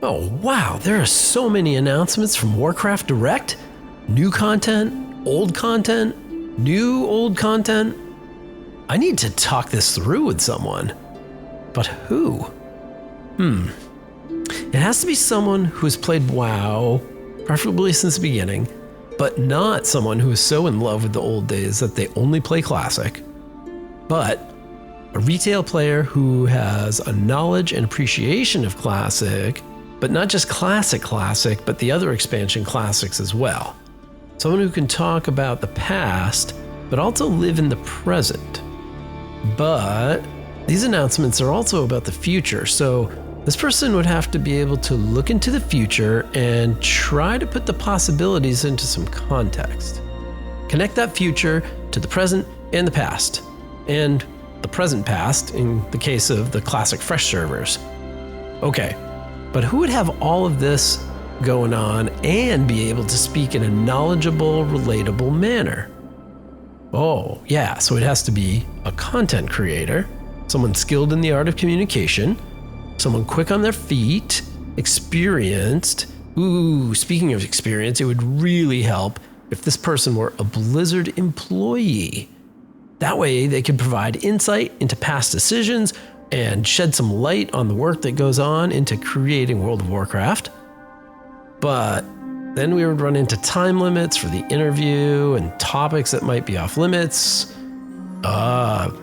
Oh wow, there are so many announcements from Warcraft Direct. New content, old content, new old content. I need to talk this through with someone. But who? It has to be someone who has played WoW, preferably since the beginning, but not someone who is so in love with the old days that they only play Classic, but a retail player who has a knowledge and appreciation of Classic, but not just Classic, but the other expansion classics as well. Someone who can talk about the past, but also live in the present. But these announcements are also about the future, so this person would have to be able to look into the future and try to put the possibilities into some context. Connect that future to the present and the past, and the present past in the case of the Classic Fresh servers. Okay, but who would have all of this going on and be able to speak in a knowledgeable, relatable manner? Oh, yeah, so it has to be a content creator, someone skilled in the art of communication, someone quick on their feet, experienced. Ooh, speaking of experience, it would really help if this person were a Blizzard employee. That way they could provide insight into past decisions and shed some light on the work that goes on into creating World of Warcraft. But then we would run into time limits for the interview and topics that might be off limits.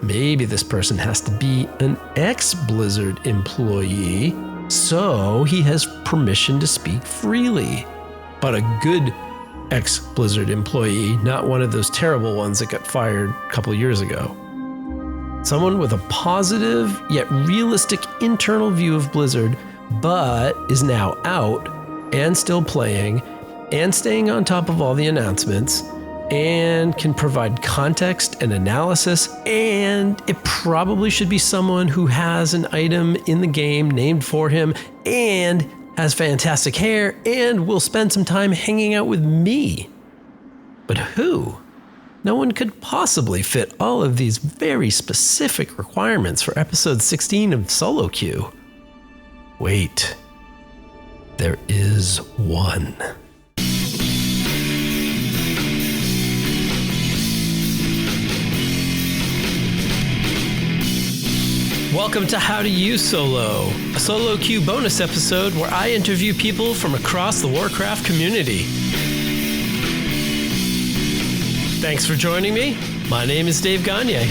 Maybe this person has to be an ex-Blizzard employee, so he has permission to speak freely. But a good ex-Blizzard employee, not one of those terrible ones that got fired a couple of years ago. Someone with a positive yet realistic internal view of Blizzard, but is now out and still playing and staying on top of all the announcements and can provide context and analysis, and it probably should be someone who has an item in the game named for him and has fantastic hair and will spend some time hanging out with me. But who? No one could possibly fit all of these very specific requirements for episode 16 of Solo Queue. Wait, there is one. Welcome to How to Use Solo, a Solo Queue bonus episode where I interview people from across the Warcraft community. Thanks for joining me. My name is Dave Gagne.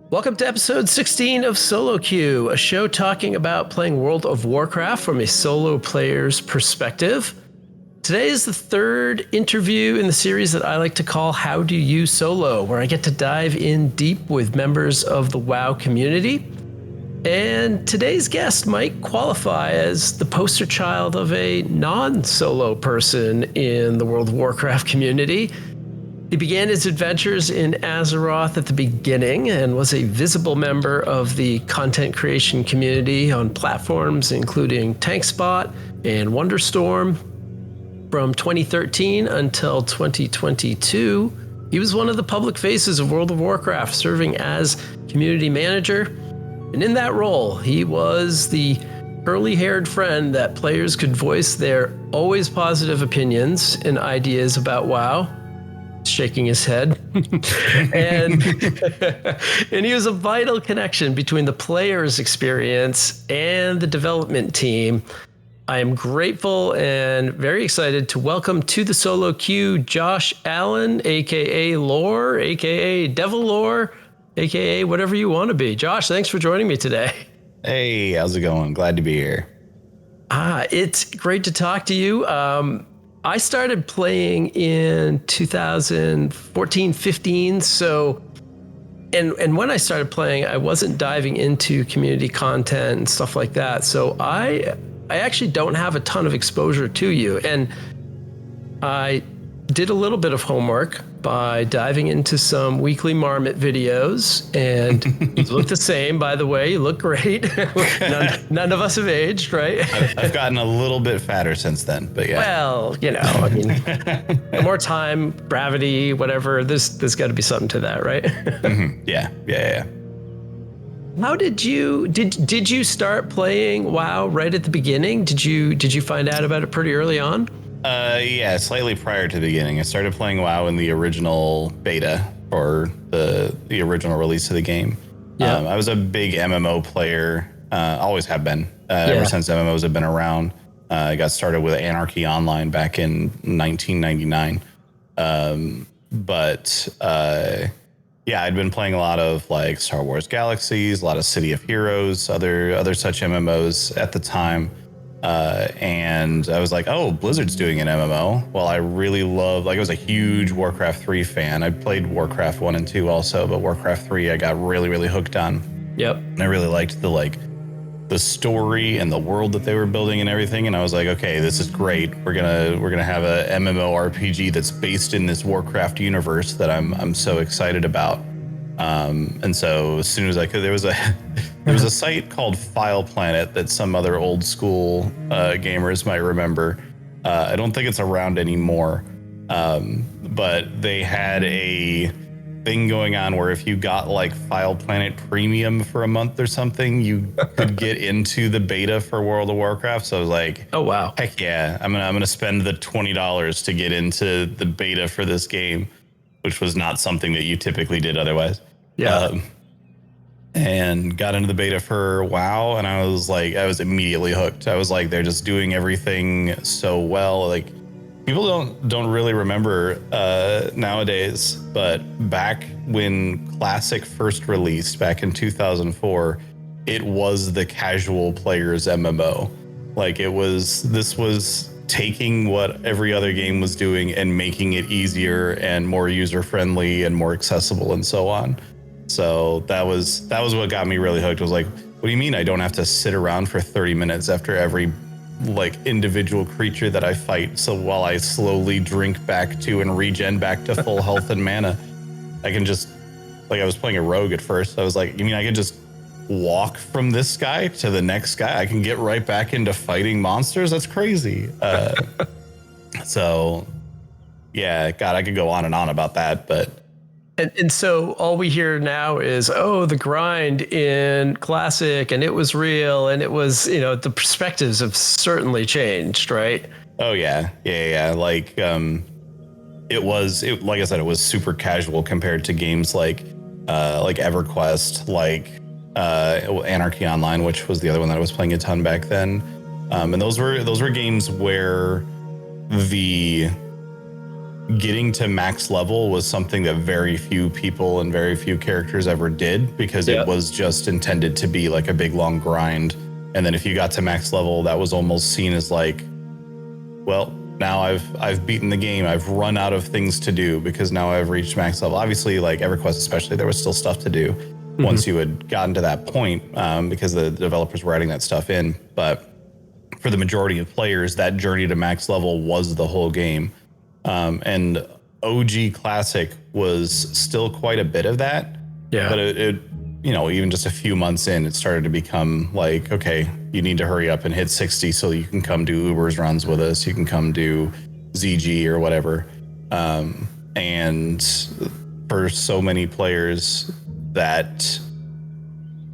Welcome to episode 16 of Solo Queue, a show talking about playing World of Warcraft from a solo player's perspective. Today is the third interview in the series that I like to call How Do You Solo, where I get to dive in deep with members of the WoW community. And today's guest might qualify as the poster child of a non-solo person in the World of Warcraft community. He began his adventures in Azeroth at the beginning and was a visible member of the content creation community on platforms including TankSpot and Wonderstorm. From 2013 until 2022, he was one of the public faces of World of Warcraft, serving as community manager. And in that role, he was the curly-haired friend that players could voice their always positive opinions and ideas about WoW. Shaking his head. and he was a vital connection between the player's experience and the development team. I am grateful and very excited to welcome to the Solo Queue Josh Allen, aka Lore, aka devolore, aka whatever you want to be. Josh, thanks for joining me today. Hey, how's it going? Glad to be here. It's great to talk to you. I started playing in 2014-15, so and when I started playing, I wasn't diving into community content and stuff like that. So I actually don't have a ton of exposure to you, and I did a little bit of homework by diving into some weekly Marmot videos, and you look the same, by the way. You look great. None of us have aged, right? I've gotten a little bit fatter since then, but yeah. Well, I mean, the more time, gravity, whatever, there's got to be something to that, right? Yeah. How did you start playing WoW right at the beginning? Did you find out about it pretty early on? Yeah, slightly prior to the beginning. I started playing WoW in the original beta or the original release of the game. Yeah. I was a big MMO player, always have been, ever since MMOs have been around. I got started with Anarchy Online back in 1999. Yeah, I'd been playing a lot of like Star Wars Galaxies, a lot of City of Heroes, other such MMOs at the time. And I was like, oh, Blizzard's doing an MMO. Well, I really love, I was a huge Warcraft 3 fan. I played Warcraft 1 and 2 also, but Warcraft 3 I got really, really hooked on. Yep. And I really liked the story and the world that they were building and everything. And I was like, okay, this is great. We're gonna have a MMORPG that's based in this Warcraft universe that I'm so excited about. And so as soon as I could, there was a site called File Planet that some other old school gamers might remember. I don't think it's around anymore, but they had a thing going on where if you got like File Planet Premium for a month or something, you could get into the beta for World of Warcraft. So I was like, oh wow, heck yeah, I'm gonna spend the $20 to get into the beta for this game, which was not something that you typically did otherwise. Yeah. And got into the beta for WoW, and I was immediately hooked. I was like, they're just doing everything so well. Like, people don't really remember nowadays, but back when Classic first released back in 2004, it was the casual player's MMO. Like, this was taking what every other game was doing and making it easier and more user friendly and more accessible and so on. So that was what got me really hooked. I was like, what do you mean I don't have to sit around for 30 minutes after every like individual creature that I fight? So while I slowly drink back to and regen back to full health and mana, I can just, like, I was playing a rogue at first. I was like, you mean I can just walk from this guy to the next guy? I can get right back into fighting monsters? That's crazy. So yeah, God, I could go on and on about that, but. And so all we hear now is, oh, the grind in Classic, and it was real, and it was, the perspectives have certainly changed, right? Oh yeah. Like, it was like I said, it was super casual compared to games like EverQuest, like Anarchy Online, which was the other one that I was playing a ton back then. And those were games where the getting to max level was something that very few people and very few characters ever did, because it was just intended to be like a big long grind. And then if you got to max level, that was almost seen as like, well, now I've beaten the game. I've run out of things to do because now I've reached max level. Obviously, like EverQuest especially, there was still stuff to do once you had gotten to that point, because the developers were adding that stuff in. But for the majority of players, that journey to max level was the whole game. And OG Classic was still quite a bit of that. Yeah. But it even just a few months in, it started to become like, okay, you need to hurry up and hit 60 so you can come do Uber's runs with us. You can come do ZG or whatever. And for so many players what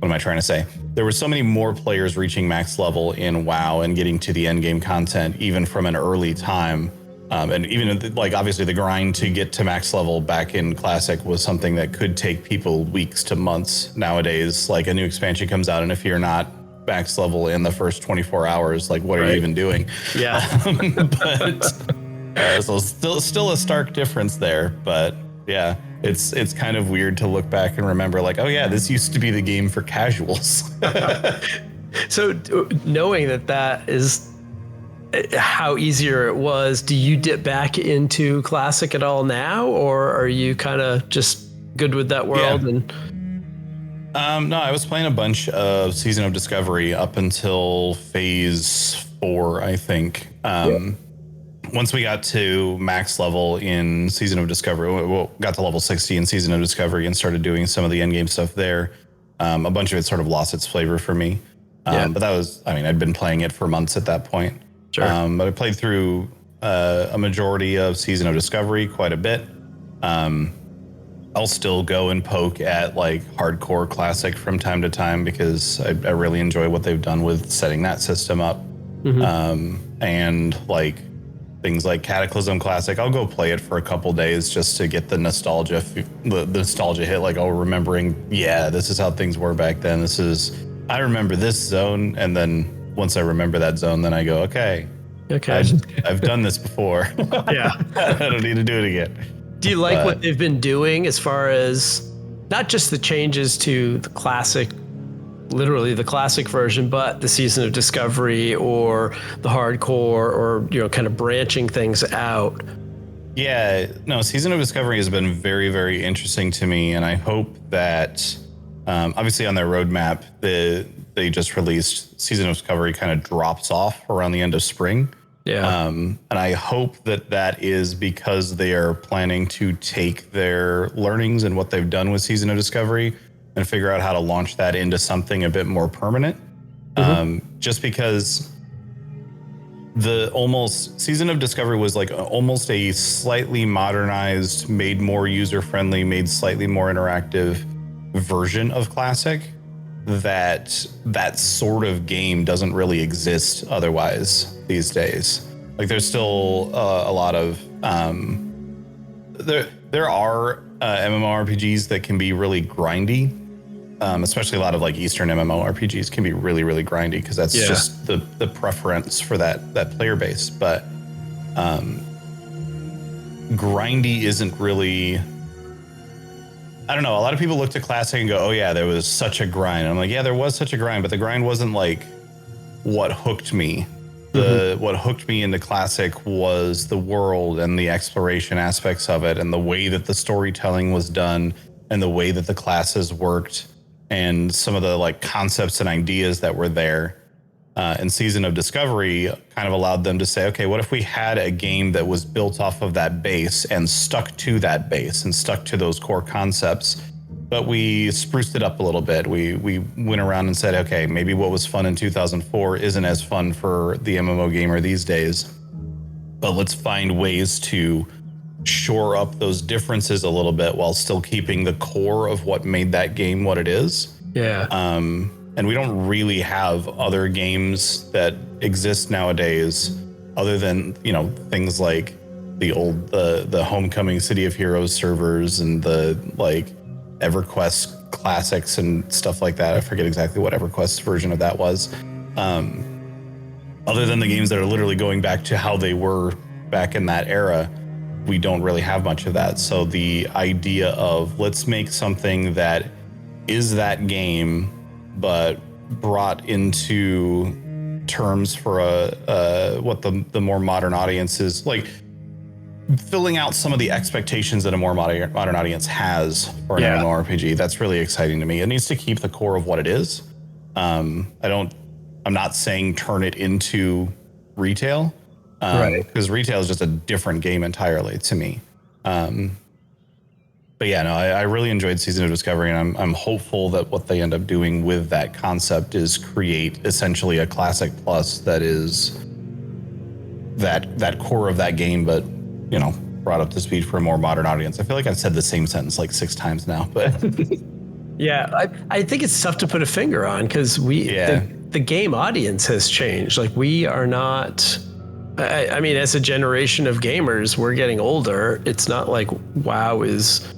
am I trying to say? There were so many more players reaching max level in WoW and getting to the end game content, even from an early time. And even like, obviously the grind to get to max level back in Classic was something that could take people weeks to months. Nowadays, like, a new expansion comes out, and if you're not max level in the first 24 hours, like, what are you even doing? Yeah. So still a stark difference there, but yeah, it's kind of weird to look back and remember, like, oh yeah, this used to be the game for casuals. So knowing that is how easier it was, do you dip back into Classic at all now, or are you kind of just good with that world? Yeah. No, I was playing a bunch of Season of Discovery up until phase 4, I think. once we got to max level in Season of Discovery, well, got to level 60 in Season of Discovery and started doing some of the end game stuff there. A bunch of it sort of lost its flavor for me. But that was, I mean, I'd been playing it for months at that point. Sure. But I played through a majority of Season of Discovery quite a bit. I'll still go and poke at like hardcore classic from time to time because I really enjoy what they've done with setting that system up. And like things like Cataclysm Classic, I'll go play it for a couple days just to get the nostalgia hit. Like, oh, remembering, yeah, this is how things were back then. I remember this zone, and then once I remember that zone, then I go, okay. I've done this before. Yeah. I don't need to do it again. Do you like what they've been doing as far as not just the changes to the classic, literally the classic version, but the Season of Discovery or the hardcore, or, you know, kind of branching things out? Yeah, no, Season of Discovery has been very, very interesting to me. And I hope that obviously on their roadmap, they just released Season of Discovery kind of drops off around the end of spring. Yeah. And I hope that is because they are planning to take their learnings and what they've done with Season of Discovery and figure out how to launch that into something a bit more permanent. Just because Season of Discovery was like almost a slightly modernized, made more user-friendly, made slightly more interactive version of Classic. That sort of game doesn't really exist otherwise these days. Like there's still a lot of there are MMORPGs that can be really grindy, especially a lot of like Eastern MMORPGs can be really, really grindy because that's just the preference for that player base. But grindy isn't really. I don't know. A lot of people look to Classic and go, oh, yeah, there was such a grind. I'm like, yeah, there was such a grind, but the grind wasn't like what hooked me. What hooked me into Classic was the world and the exploration aspects of it and the way that the storytelling was done and the way that the classes worked and some of the like concepts and ideas that were there. And Season of Discovery kind of allowed them to say, okay, what if we had a game that was built off of that base and stuck to that base and stuck to those core concepts, but we spruced it up a little bit. We went around and said, okay, maybe what was fun in 2004 isn't as fun for the MMO gamer these days, but let's find ways to shore up those differences a little bit while still keeping the core of what made that game what it is. Yeah. And we don't really have other games that exist nowadays other than, you know, things like the Homecoming City of Heroes servers and the like EverQuest classics and stuff like that. I forget exactly what EverQuest's version of that was. Other than the games that are literally going back to how they were back in that era, we don't really have much of that. So the idea of let's make something that is that game but brought into terms for what the more modern audience is like, filling out some of the expectations that a more modern audience has for an MMORPG. That's really exciting to me. It needs to keep the core of what it is. I'm not saying turn it into retail, because retail is just a different game entirely to me. But yeah, no, I really enjoyed Season of Discovery, and I'm hopeful that what they end up doing with that concept is create essentially a Classic Plus that is that core of that game, but, you know, brought up to speed for a more modern audience. I feel like I've said the same sentence like 6 times now, but yeah, I think it's tough to put a finger on because the game audience has changed. Like we are not. I mean, as a generation of gamers, we're getting older. It's not like WoW is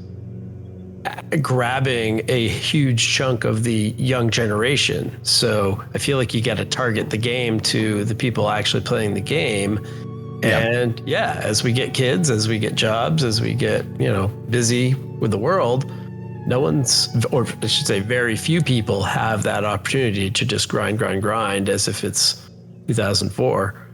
grabbing a huge chunk of the young generation. So I feel like you got to target the game to the people actually playing the game. And as we get kids, as we get jobs, as we get, you know, busy with the world, no one's, or I should say very few people have that opportunity to just grind as if it's 2004.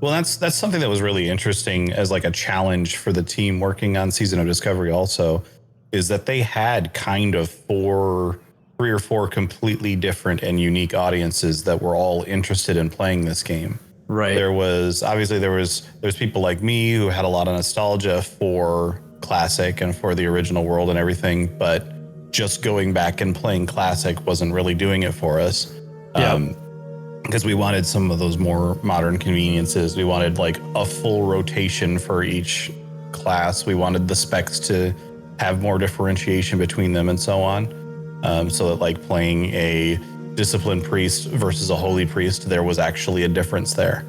Well, that's something that was really interesting as like a challenge for the team working on Season of Discovery also, is that they had kind of 3 or 4 completely different and unique audiences that were all interested in playing this game. Right. There's people like me who had a lot of nostalgia for Classic and for the original world and everything, but just going back and playing Classic wasn't really doing it for us. Yeah. Because we wanted some of those more modern conveniences. We wanted like a full rotation for each class. We wanted the specs to have more differentiation between them and so on. So that like playing a disciplined priest versus a holy priest, there was actually a difference there.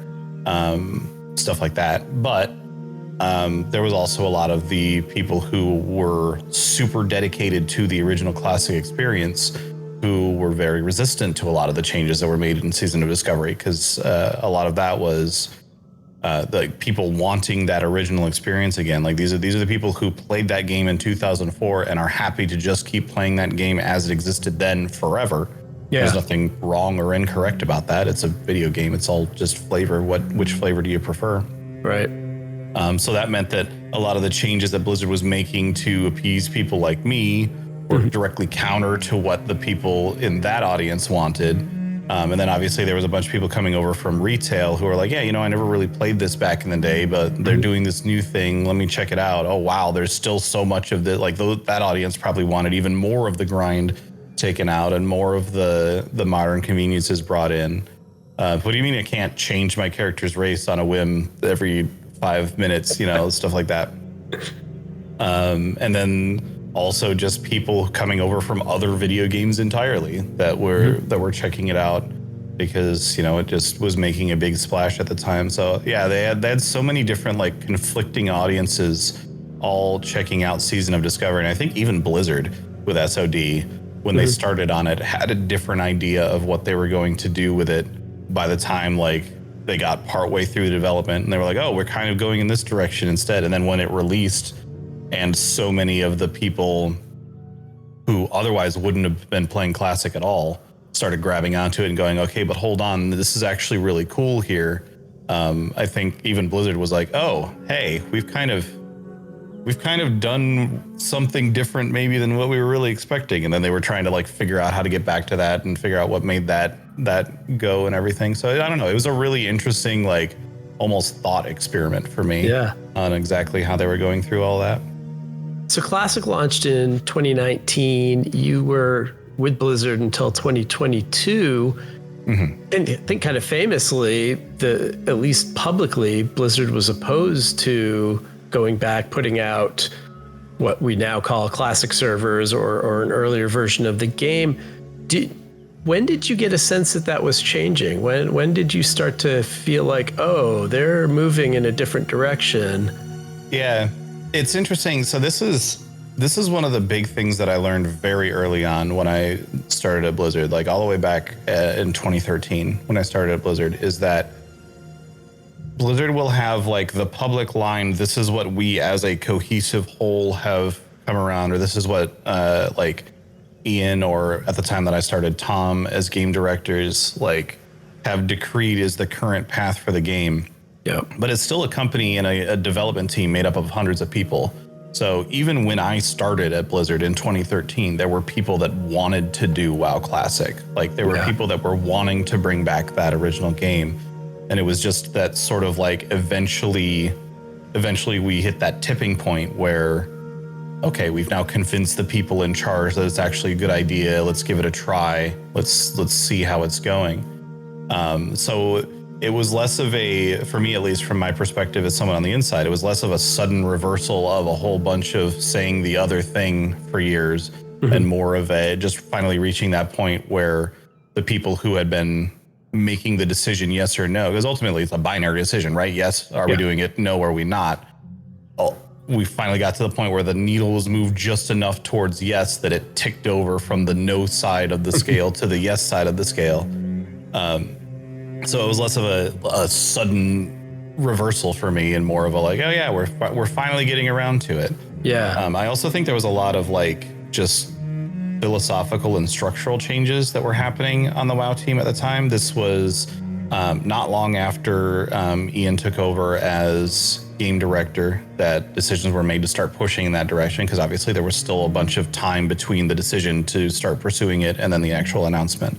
Stuff like that. But there was also a lot of the people who were super dedicated to the original Classic experience who were very resistant to a lot of the changes that were made in Season of Discovery, because a lot of that was the people wanting that original experience again. Like these are the people who played that game in 2004 and are happy to just keep playing that game as it existed then forever. Yeah. There's nothing wrong or incorrect about that. It's a video game. It's all just flavor. Which flavor do you prefer? Right. So that meant that a lot of the changes that Blizzard was making to appease people like me were directly counter to what the people in that audience wanted. And then obviously there was a bunch of people coming over from retail who were like, yeah, I never really played this back in the day, but they're doing this new thing. Let me check it out. Oh, wow. There's still so much of it. Like that audience probably wanted even more of the grind taken out and more of the modern conveniences brought in. What do you mean I can't change my character's race on a whim every 5 minutes, stuff like that. And then also just people coming over from other video games entirely that were checking it out because, it just was making a big splash at the time. So yeah, they had so many different like conflicting audiences all checking out Season of Discovery. And I think even Blizzard with SOD, when they started on it, had a different idea of what they were going to do with it by the time like they got partway through the development and they were like, oh, we're kind of going in this direction instead. And then when it released, and so many of the people who otherwise wouldn't have been playing Classic at all started grabbing onto it and going, okay, but hold on, this is actually really cool here. I think even Blizzard was like, oh, hey, we've kind of done something different maybe than what we were really expecting. And then they were trying to like figure out how to get back to that and figure out what made that go and everything. So I don't know. It was a really interesting, like almost thought experiment for me on exactly how they were going through all that. So Classic launched in 2019. You were with Blizzard until 2022. And I think kind of famously, at least publicly, Blizzard was opposed to going back, putting out what we now call Classic servers or an earlier version of the game. When did you get a sense that was changing? When did you start to feel like, oh, they're moving in a different direction? Yeah. It's interesting. So this is one of the big things that I learned very early on when I started at Blizzard, like all the way back in 2013 when I started at Blizzard, is that Blizzard will have like the public line, this is what we as a cohesive whole have come around, or this is what like Ian, or at the time that I started, Tom, as game directors, like have decreed is the current path for the game. Yeah. But it's still a company and a development team made up of hundreds of people. So even when I started at Blizzard in 2013, there were people that wanted to do WoW Classic. Like there were people that were wanting to bring back that original game. And it was just that sort of like eventually we hit that tipping point where, okay, we've now convinced the people in charge that it's actually a good idea. Let's give it a try. Let's see how it's going. So it was less of a, for me at least from my perspective as someone on the inside, it was less of a sudden reversal of a whole bunch of saying the other thing for years and more of a just finally reaching that point where the people who had been making the decision yes or no, because ultimately it's a binary decision, right? Yes, are we doing it? No, are we not? We finally got to the point where the needle was moved just enough towards yes that it ticked over from the no side of the scale to the yes side of the scale. So it was less of a sudden reversal for me and more of a like, oh yeah, we're finally getting around to it. Yeah. I also think there was a lot of like just philosophical and structural changes that were happening on the WoW team at the time. This was not long after Ian took over as game director that decisions were made to start pushing in that direction, because obviously there was still a bunch of time between the decision to start pursuing it and then the actual announcement.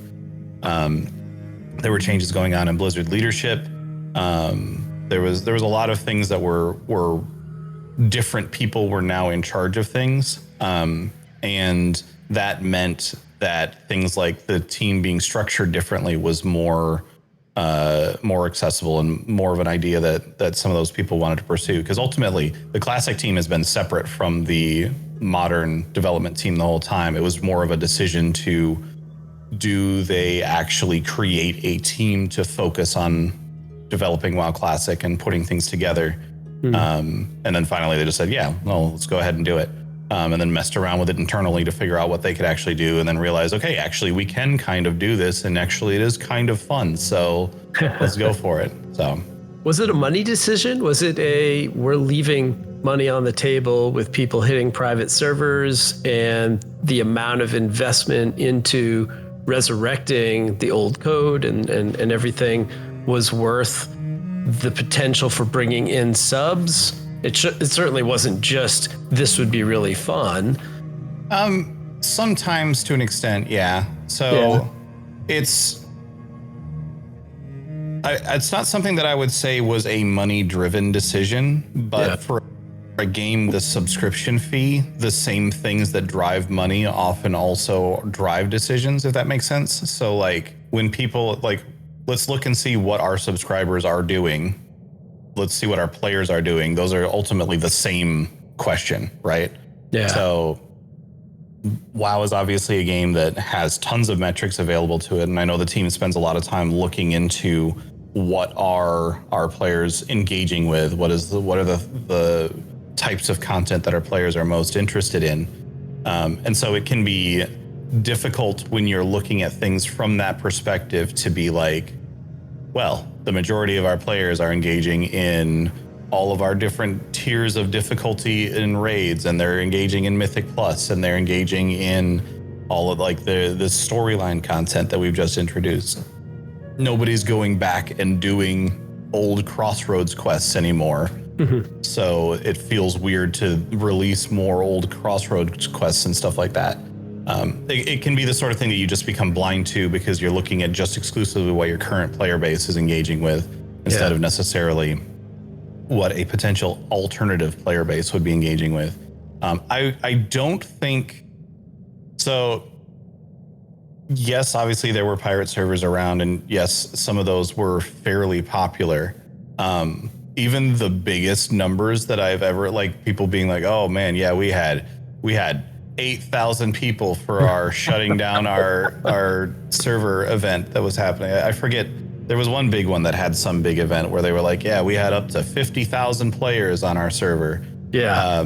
There were changes going on in Blizzard leadership. There was a lot of things that were different people were now in charge of things, and that meant that things like the team being structured differently was more accessible and more of an idea that some of those people wanted to pursue. Because ultimately, the classic team has been separate from the modern development team the whole time. It was more of a decision to, do they actually create a team to focus on developing WoW Classic and putting things together? And then finally they just said, yeah, well, let's go ahead and do it. And then messed around with it internally to figure out what they could actually do, and then realized, okay, actually we can kind of do this, and actually it is kind of fun. So let's go for it. So was it a money decision? Was it we're leaving money on the table with people hitting private servers, and the amount of investment into resurrecting the old code and everything was worth the potential for bringing in subs? It certainly wasn't just, this would be really fun. Sometimes to an extent, yeah. So it's not something that I would say was a money-driven decision, but for a game, the subscription fee, the same things that drive money often also drive decisions, if that makes sense. So like when people like, let's look and see what our subscribers are doing. Let's see what our players are doing. Those are ultimately the same question, right? Yeah. So WoW is obviously a game that has tons of metrics available to it. And I know the team spends a lot of time looking into what are our players engaging with? What are the types of content that our players are most interested in? And so it can be difficult when you're looking at things from that perspective to be like, well, the majority of our players are engaging in all of our different tiers of difficulty in raids, and they're engaging in Mythic Plus, and they're engaging in all of like the storyline content that we've just introduced. Nobody's going back and doing old Crossroads quests anymore. Mm-hmm. So it feels weird to release more old Crossroads quests and stuff like that. It can be the sort of thing that you just become blind to because you're looking at just exclusively what your current player base is engaging with instead of necessarily what a potential alternative player base would be engaging with. I don't think so. Yes, obviously there were pirate servers around, and yes, some of those were fairly popular. Even the biggest numbers that I've ever, like people being like, oh man, yeah, we had 8,000 people for our shutting down our server event that was happening. I forget, there was one big one that had some big event where they were like, yeah, we had up to 50,000 players on our server. Yeah.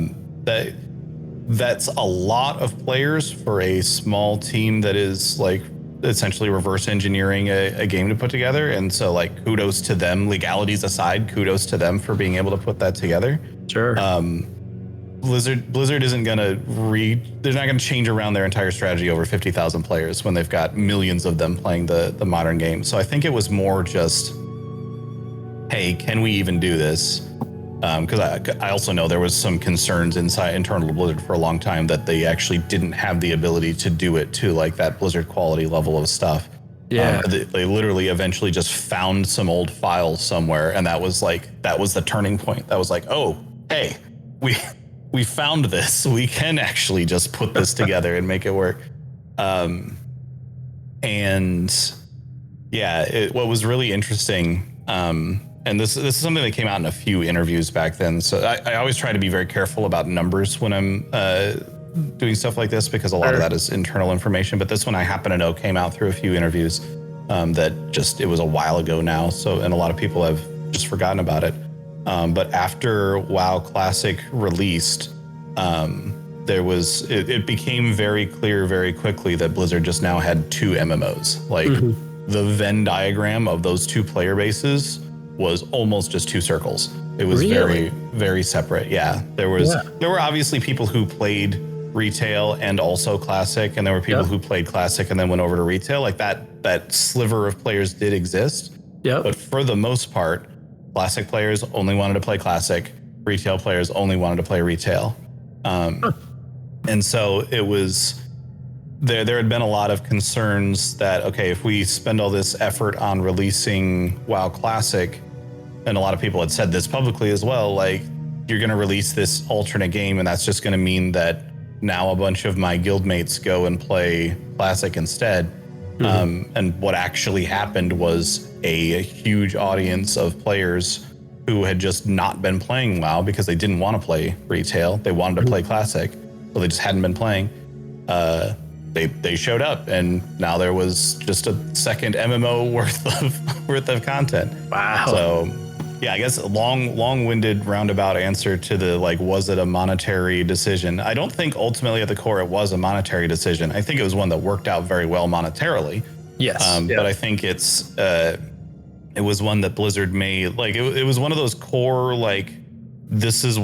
That's a lot of players for a small team that is like essentially reverse engineering a game to put together. And so like kudos to them, legalities aside, kudos to them for being able to put that together. Sure. Blizzard isn't gonna they're not gonna change around their entire strategy over 50,000 players when they've got millions of them playing the modern game. So I think it was more just, hey, can we even do this? Because I also know there was some concerns internal to Blizzard for a long time that they actually didn't have the ability to do it to like that Blizzard quality level of stuff. Yeah, they literally eventually just found some old files somewhere, and that was the turning point. That was like, oh, hey, we found this. We can actually just put this together and make it work. And yeah, what was really interesting, and this is something that came out in a few interviews back then. So I always try to be very careful about numbers when I'm doing stuff like this, because a lot of that is internal information. But this one I happen to know came out through a few interviews that it was a while ago now. So, and a lot of people have just forgotten about it. But after WoW Classic released, it became very clear very quickly that Blizzard just now had two MMOs. Like the Venn diagram of those two player bases was almost just two circles. It was very, very separate. Yeah. There were obviously people who played retail and also classic, and there were people who played classic and then went over to retail. Like that sliver of players did exist. Yeah. But for the most part, classic players only wanted to play classic. Retail players only wanted to play retail. And so it was there had been a lot of concerns that, okay, if we spend all this effort on releasing WoW Classic, and a lot of people had said this publicly as well, like, you're going to release this alternate game, and that's just going to mean that now a bunch of my guildmates go and play Classic instead. And what actually happened was a huge audience of players who had just not been playing WoW because they didn't want to play retail. They wanted to play Classic, so they just hadn't been playing. They showed up, and now there was just a second MMO worth of content. Wow. So, yeah, I guess a long-winded roundabout answer to the, like, was it a monetary decision? I don't think ultimately at the core it was a monetary decision. I think it was one that worked out very well monetarily. Yes. But I think it was one that Blizzard made. Like, it was one of those core, like, this is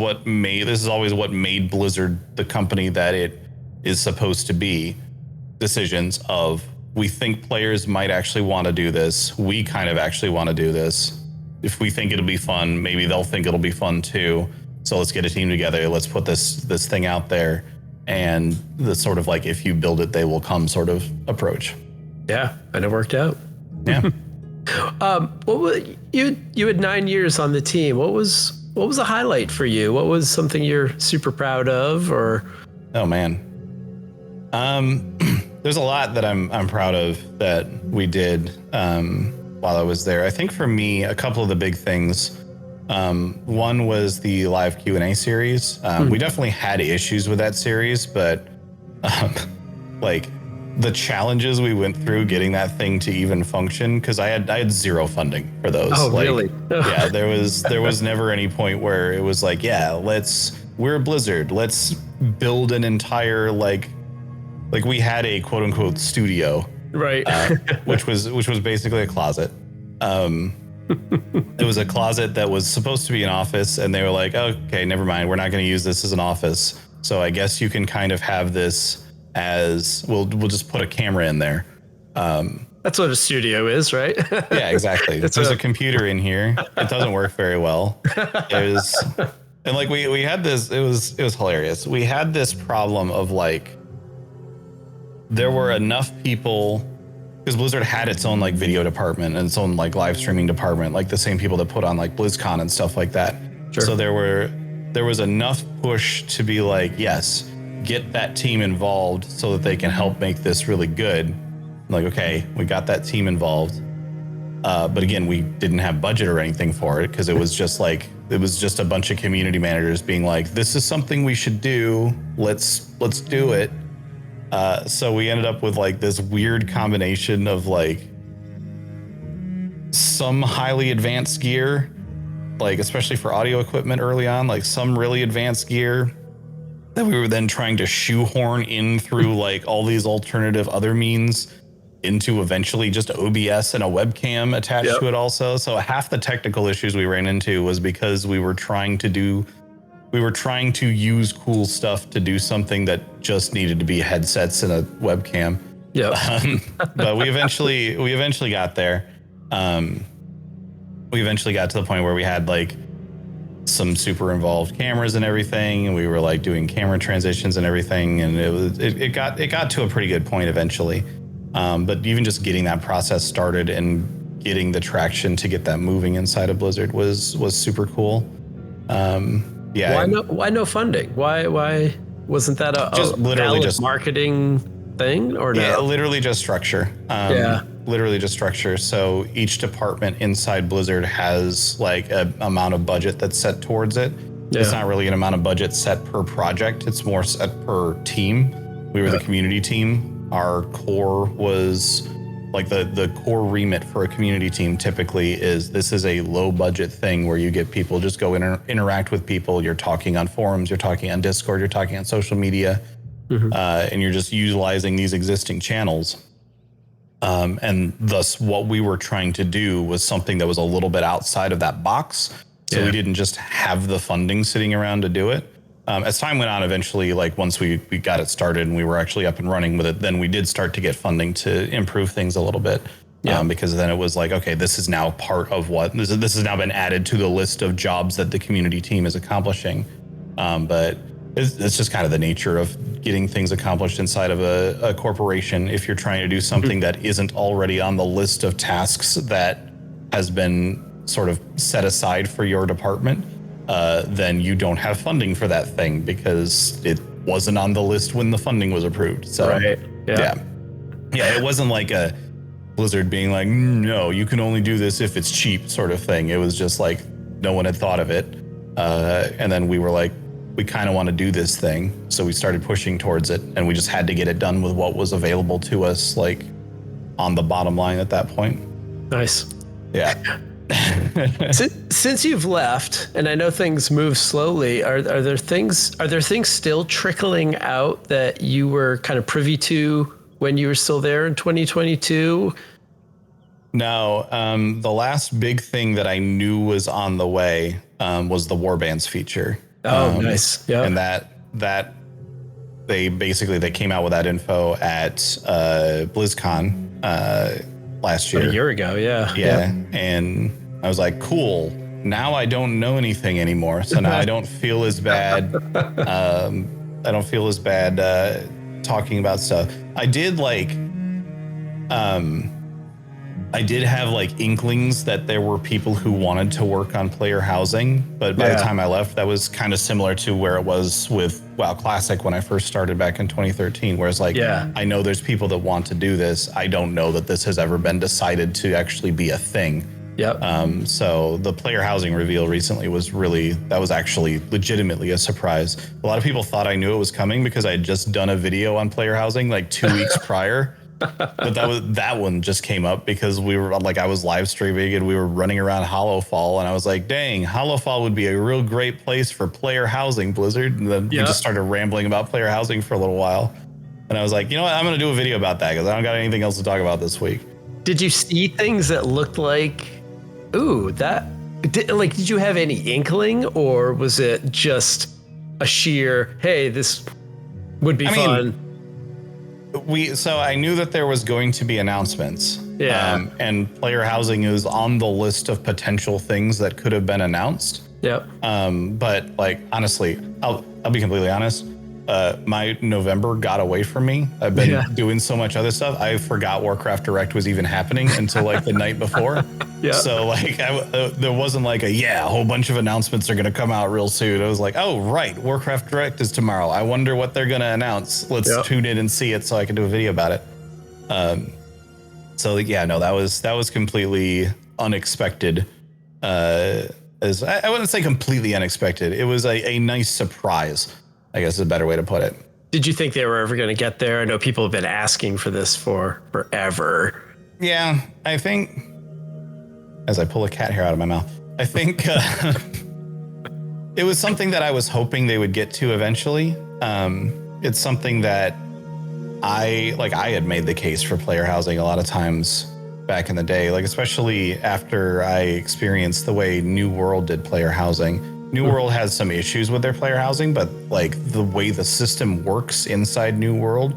always what made Blizzard the company that it is supposed to be. Decisions of, we think players might actually want to do this. We kind of actually want to do this. If we think it'll be fun, maybe they'll think it'll be fun too. So let's get a team together. Let's put this thing out there. And the sort of like, if you build it, they will come sort of approach. Yeah, and it worked out. Yeah. What was, you had 9 years on the team. What was a highlight for you? What was something you're super proud of? Or Oh man. There's a lot that I'm proud of that we did while I was there. I think for me, a couple of the big things. One was the live Q&A series. We definitely had issues with that series, but like the challenges we went through getting that thing to even function, because I had zero funding for those. Oh, like, really? Yeah, there was never any point where it was like, yeah, we're Blizzard. Let's build an entire like we had a quote unquote studio, right? which was basically a closet. It was a closet that was supposed to be an office, and they were like, okay, never mind. We're not going to use this as an office. So I guess you can kind of have this as we'll just put a camera in there. That's what a studio is, right? Yeah, exactly. There's a computer in here. It doesn't work very well. And like we had this, it was hilarious. We had this problem of like, there were enough people, because Blizzard had its own like video department and its own like live streaming department, like the same people that put on like BlizzCon and stuff like that. Sure. So there was enough push to be like, yes, get that team involved so that they can help make this really good. Like, okay, we got that team involved. But again, we didn't have budget or anything for it, because it was just a bunch of community managers being like, this is something we should do. Let's do it. So we ended up with like this weird combination of like some highly advanced gear, like especially for audio equipment early on, like some really advanced gear that we were then trying to shoehorn in through like all these alternative other means into eventually just OBS and a webcam attached to it also. So half the technical issues we ran into was because we were trying to use cool stuff to do something that just needed to be headsets and a webcam. Yeah. But we eventually got there. We eventually got to the point where we had like some super involved cameras and everything, and we were like doing camera transitions and everything, and it got to a pretty good point eventually. But even just getting that process started and getting the traction to get that moving inside of Blizzard was super cool. Yeah. Why no funding? Why wasn't that a valid marketing thing, or no? Yeah, literally just structure. Literally just structure. So each department inside Blizzard has like an amount of budget that's set towards it. Yeah. It's not really an amount of budget set per project. It's more set per team. We were the community team. Our core was like the core remit for a community team typically is, this is a low budget thing where you get people, just go interact with people. You're talking on forums, you're talking on Discord, you're talking on social media, and you're just utilizing these existing channels. And thus what we were trying to do was something that was a little bit outside of that box. So we didn't just have the funding sitting around to do it. As time went on, eventually, like once we got it started and we were actually up and running with it, then we did start to get funding to improve things a little bit. Because then it was like, okay, this is now part of this has now been added to the list of jobs that the community team is accomplishing. But it's just kind of the nature of getting things accomplished inside of a corporation. If you're trying to do something that isn't already on the list of tasks that has been sort of set aside for your department, then you don't have funding for that thing because it wasn't on the list when the funding was approved. So, Right. Yeah. Yeah, it wasn't like a Blizzard being like, no, you can only do this if it's cheap sort of thing. It was just like no one had thought of it. And then we were like, we kind of want to do this thing. So we started pushing towards it, and we just had to get it done with what was available to us, like on the bottom line at that point. Nice. Yeah. Since you've left, and I know things move slowly, are there things still trickling out that you were kind of privy to when you were still there in 2022? No, the last big thing that I knew was on the way was the warbands feature. Oh, nice. Yeah. And that they came out with that info at BlizzCon last year. A year ago, yeah. Yeah. And I was like, cool. Now I don't know anything anymore. So now I don't feel as bad. I don't feel as bad talking about stuff. I did have like inklings that there were people who wanted to work on player housing, but by the time I left, that was kind of similar to where it was with WoW Classic when I first started back in 2013, whereas like, I know there's people that want to do this. I don't know that this has ever been decided to actually be a thing. Yep. So the player housing reveal recently was actually legitimately a surprise. A lot of people thought I knew it was coming because I had just done a video on player housing like 2 weeks prior. But that one just came up because we were like, I was live streaming and we were running around Hollowfall, and I was like, dang, Hollowfall would be a real great place for player housing, Blizzard. And then we just started rambling about player housing for a little while. And I was like, you know what? I'm going to do a video about that because I don't got anything else to talk about this week. Did you see things that looked like, ooh, did you have any inkling, or was it just a sheer, hey, this would be fun? So I knew that there was going to be announcements. Yeah. And player housing is on the list of potential things that could have been announced. Yep. But like, honestly, I'll be completely honest. My November got away from me. I've been doing so much other stuff. I forgot Warcraft Direct was even happening until like the night before. Yeah. So like there wasn't like a whole bunch of announcements are going to come out real soon. I was like, oh, right. Warcraft Direct is tomorrow. I wonder what they're going to announce. Let's tune in and see it so I can do a video about it. That was completely unexpected. I wouldn't say completely unexpected. It was a nice surprise, I guess is a better way to put it. Did you think they were ever going to get there? I know people have been asking for this for forever. Yeah, I think, as I pull a cat hair out of my mouth, I think it was something that I was hoping they would get to eventually. It's something that I had made the case for player housing a lot of times back in the day, like especially after I experienced the way New World did player housing. New World has some issues with their player housing, but like the way the system works inside New World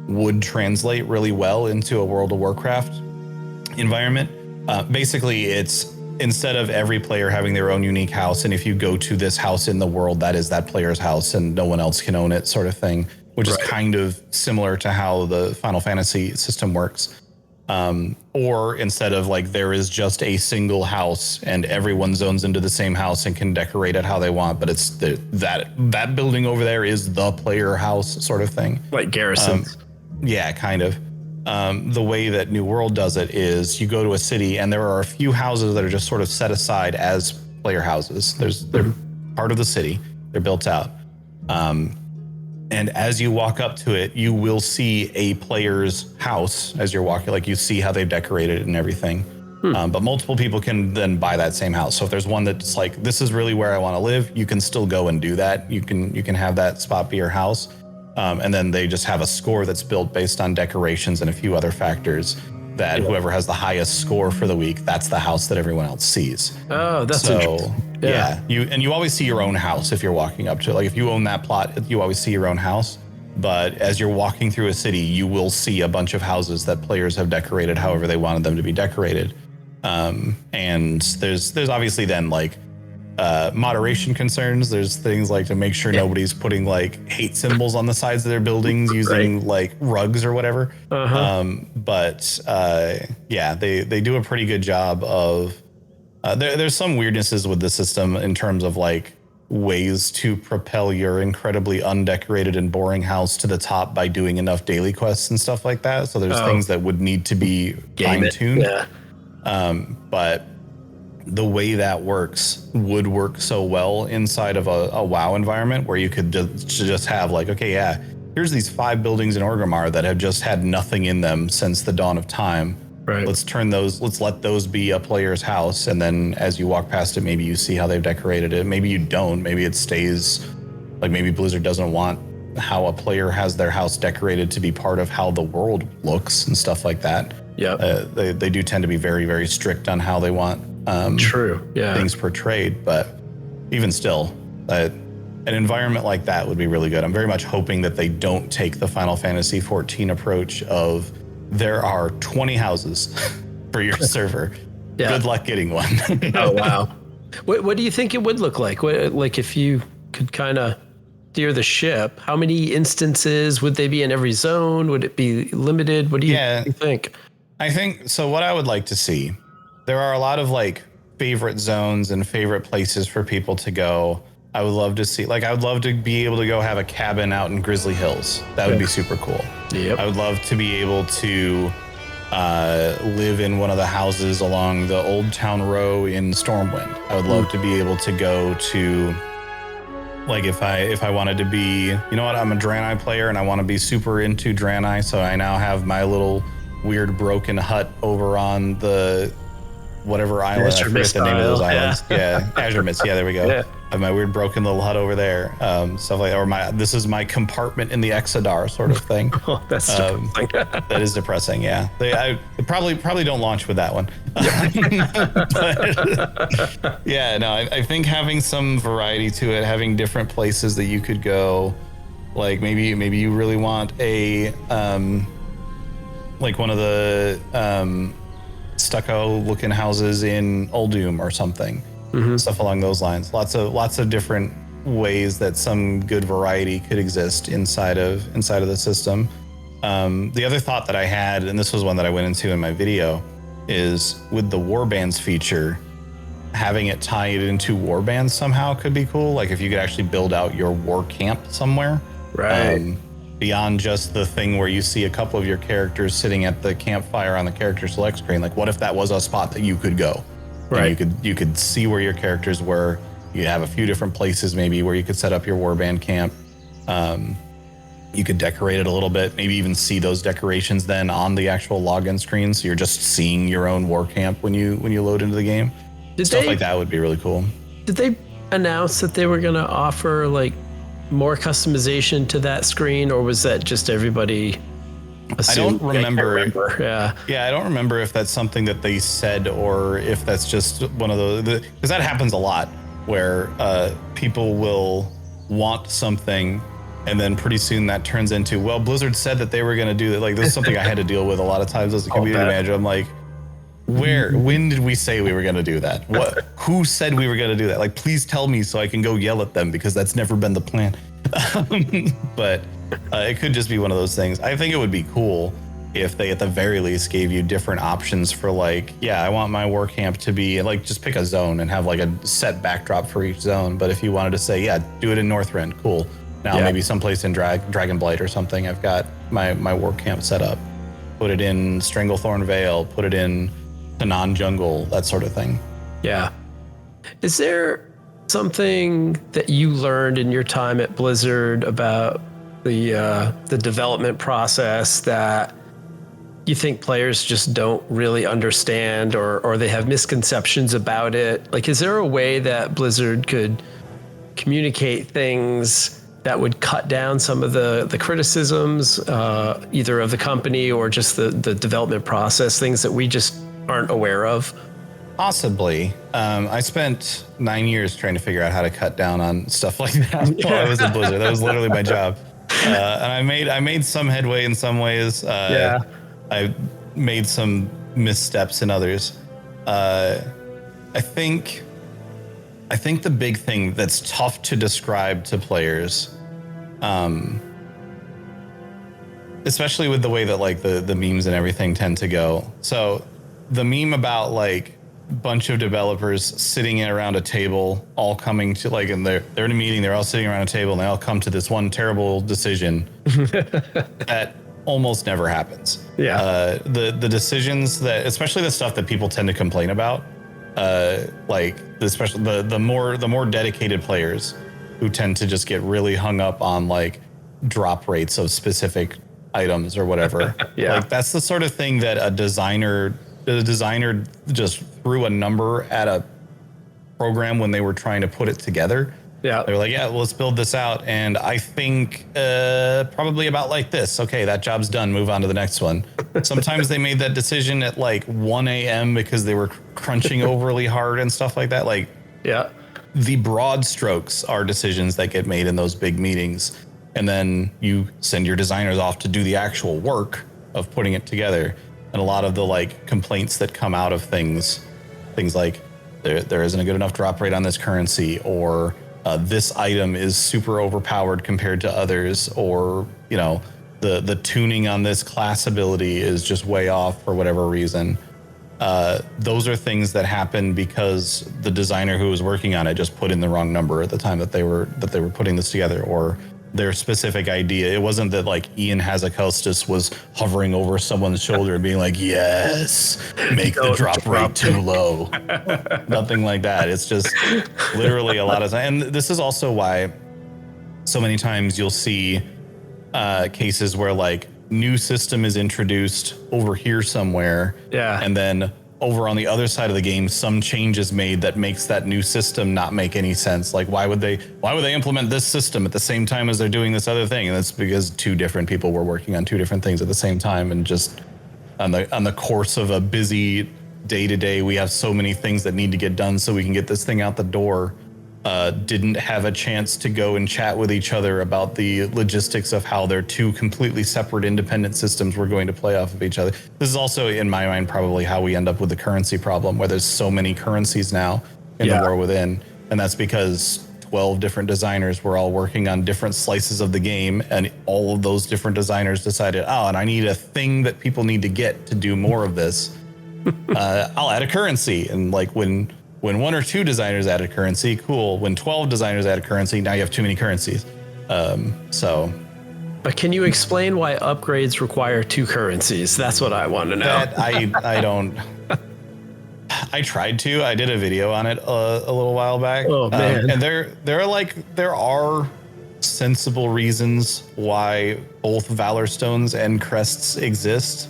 would translate really well into a World of Warcraft environment. Basically, it's instead of every player having their own unique house, and if you go to this house in the world, that is that player's house and no one else can own it sort of thing, which is kind of similar to how the Final Fantasy system works. Or instead of like there is just a single house and everyone zones into the same house and can decorate it how they want, but it's that building over there is the player house sort of thing. Like garrisons. Yeah, kind of. The way that New World does it is you go to a city and there are a few houses that are just sort of set aside as player houses. They're part of the city. They're built out. And as you walk up to it, you will see a player's house as you're walking, like you see how they've decorated it and everything. But multiple people can then buy that same house. So if there's one that's like, this is really where I want to live, you can still go and do that. You can have that spot be your house. And then they just have a score that's built based on decorations and a few other factors that whoever has the highest score for the week, that's the house that everyone else sees. Oh, that's interesting. Yeah. You always see your own house if you're walking up to it. Like if you own that plot, you always see your own house. But as you're walking through a city, you will see a bunch of houses that players have decorated however they wanted them to be decorated. And there's obviously then like moderation concerns. There's things like to make sure nobody's putting like hate symbols on the sides of their buildings using like rugs or whatever. But they do a pretty good job of There's some weirdnesses with the system in terms of like ways to propel your incredibly undecorated and boring house to the top by doing enough daily quests and stuff like that. So there's things that would need to be fine-tuned. Yeah. But the way that works would work so well inside of a WoW environment where you could just have like, okay, yeah, here's these 5 buildings in Orgrimmar that have just had nothing in them since the dawn of time. Right. Let's let those be a player's house. And then as you walk past it, maybe you see how they've decorated it. Maybe you don't. Maybe it stays like maybe Blizzard doesn't want how a player has their house decorated to be part of how the world looks and stuff like that. Yeah. They do tend to be very, very strict on how they want things portrayed. But even still, an environment like that would be really good. I'm very much hoping that they don't take the Final Fantasy XIV approach of there are 20 houses for your server. Yeah. Good luck getting one. Oh, wow. What do you think it would look like? Like if you could kind of steer the ship, how many instances would they be in every zone? Would it be limited? What do you think? I think so. What I would like to see, there are a lot of like favorite zones and favorite places for people to go. I would love to see, like, I would love to be able to go have a cabin out in Grizzly Hills. That would be super cool. Yep. I would love to be able to live in one of the houses along the Old Town Row in Stormwind. I would love to be able to go to, like, if I wanted to be, you know what, I'm a Draenei player and I want to be super into Draenei, so I now have my little weird broken hut over on the whatever island. I forget the name of those islands. Yeah, Azure Mist. Yeah, there we go. Yeah. I have my weird broken little hut over there. Stuff like that. Or this is my compartment in the Exodar sort of thing. Oh, that's depressing. That is depressing. Yeah, I probably don't launch with that one. But, yeah, no, I think having some variety to it, having different places that you could go, like maybe you really want a like one of the stucco looking houses in Uldum or something. Stuff along those lines. Lots of different ways that some good variety could exist inside of the system. The other thought that I had, and this was one that I went into in my video, is with the warbands feature, having it tied into warbands somehow could be cool. Like if you could actually build out your war camp somewhere. Right. Beyond just the thing where you see a couple of your characters sitting at the campfire on the character select screen. Like what if that was a spot that you could go? Right. And you could see where your characters were. You have a few different places maybe where you could set up your warband camp. You could decorate it a little bit, maybe even see those decorations then on the actual login screen. So you're just seeing your own war camp when you load into the game. Stuff like that would be really cool. Did they announce that they were going to offer like more customization to that screen, or was that just everybody assumed? I don't remember. Yeah, I don't remember if that's something that they said or if that's just one of those, because that happens a lot where people will want something and then pretty soon that turns into, well, Blizzard said that they were going to do that. Like this is something I had to deal with a lot of times as a community manager. I'm like, when did we say we were going to do that? Who said we were going to do that? Like, please tell me so I can go yell at them, because that's never been the plan. But it could just be one of those things. I think it would be cool if they at the very least gave you different options for like, yeah, I want my war camp to be like, just pick a zone and have like a set backdrop for each zone. But if you wanted to say, yeah, do it in Northrend, cool. Now maybe someplace in Dragonblight or something, I've got my war camp set up. Put it in Stranglethorn Vale, put it in the non-jungle, that sort of thing. Yeah. Is there something that you learned in your time at Blizzard about the development process that you think players just don't really understand, or they have misconceptions about it? Like, is there a way that Blizzard could communicate things that would cut down some of the criticisms, either of the company or just the development process, things that we just aren't aware of? Possibly. I spent 9 years trying to figure out how to cut down on stuff like that while I was at Blizzard. That was literally my job. And I made some headway in some ways. I made some missteps in others. I think the big thing that's tough to describe to players, especially with the way that like the memes and everything tend to go. So the meme about like bunch of developers sitting around a table, all coming to like, and they're in a meeting, they're all sitting around a table and they all come to this one terrible decision that almost never happens. Yeah. The decisions that, especially the stuff that people tend to complain about, like especially the more dedicated players who tend to just get really hung up on like drop rates of specific items or whatever. Yeah. Like that's the sort of thing that a designer just threw a number at a program when they were trying to put it together. Yeah. They're like, yeah, well, let's build this out. And I think probably about like this. Okay, that job's done. Move on to the next one. Sometimes they made that decision at like 1 a.m. because they were crunching overly hard and stuff like that. Like, Yeah. the broad strokes are decisions that get made in those big meetings. And then you send your designers off to do the actual work of putting it together. And a lot of the like complaints that come out of things like there isn't a good enough drop rate on this currency, or this item is super overpowered compared to others, or, you know, the tuning on this class ability is just way off for whatever reason. Those are things that happen because the designer who was working on it just put in the wrong number at the time that they were putting this together, or their specific idea. It wasn't that like Ian Hazakostas was hovering over someone's shoulder and being like, yes, make the drop rate too low. Nothing like that. It's just literally a lot of time. And this is also why so many times you'll see cases where like new system is introduced over here somewhere. Yeah. And then over on the other side of the game, some change is made that makes that new system not make any sense. Like, why would they implement this system at the same time as they're doing this other thing? And that's because two different people were working on two different things at the same time. And just on the course of a busy day to day, we have so many things that need to get done so we can get this thing out the door. Didn't have a chance to go and chat with each other about the logistics of how their two completely separate independent systems were going to play off of each other. This is also, in my mind, probably how we end up with the currency problem, where there's so many currencies now in the War Within. And that's because 12 different designers were all working on different slices of the game, and all of those different designers decided, oh, and I need a thing that people need to get to do more of this. I'll add a currency. And like when one or two designers added currency, cool. When 12 designers added currency, now you have too many currencies. But can you explain why upgrades require two currencies? That's what I want to know. That I don't. I tried to. I did a video on it a little while back. Oh man! And there are sensible reasons why both Valor Stones and Crests exist.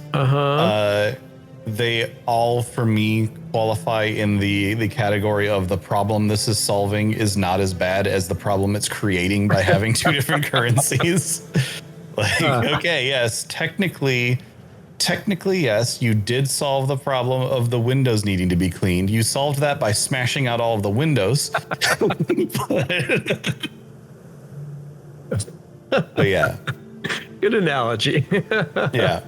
They all, for me, qualify in the category of the problem this is solving is not as bad as the problem it's creating by having two different currencies. Like, okay, yes, technically, yes, you did solve the problem of the windows needing to be cleaned. You solved that by smashing out all of the windows. But yeah. Good analogy. Yeah.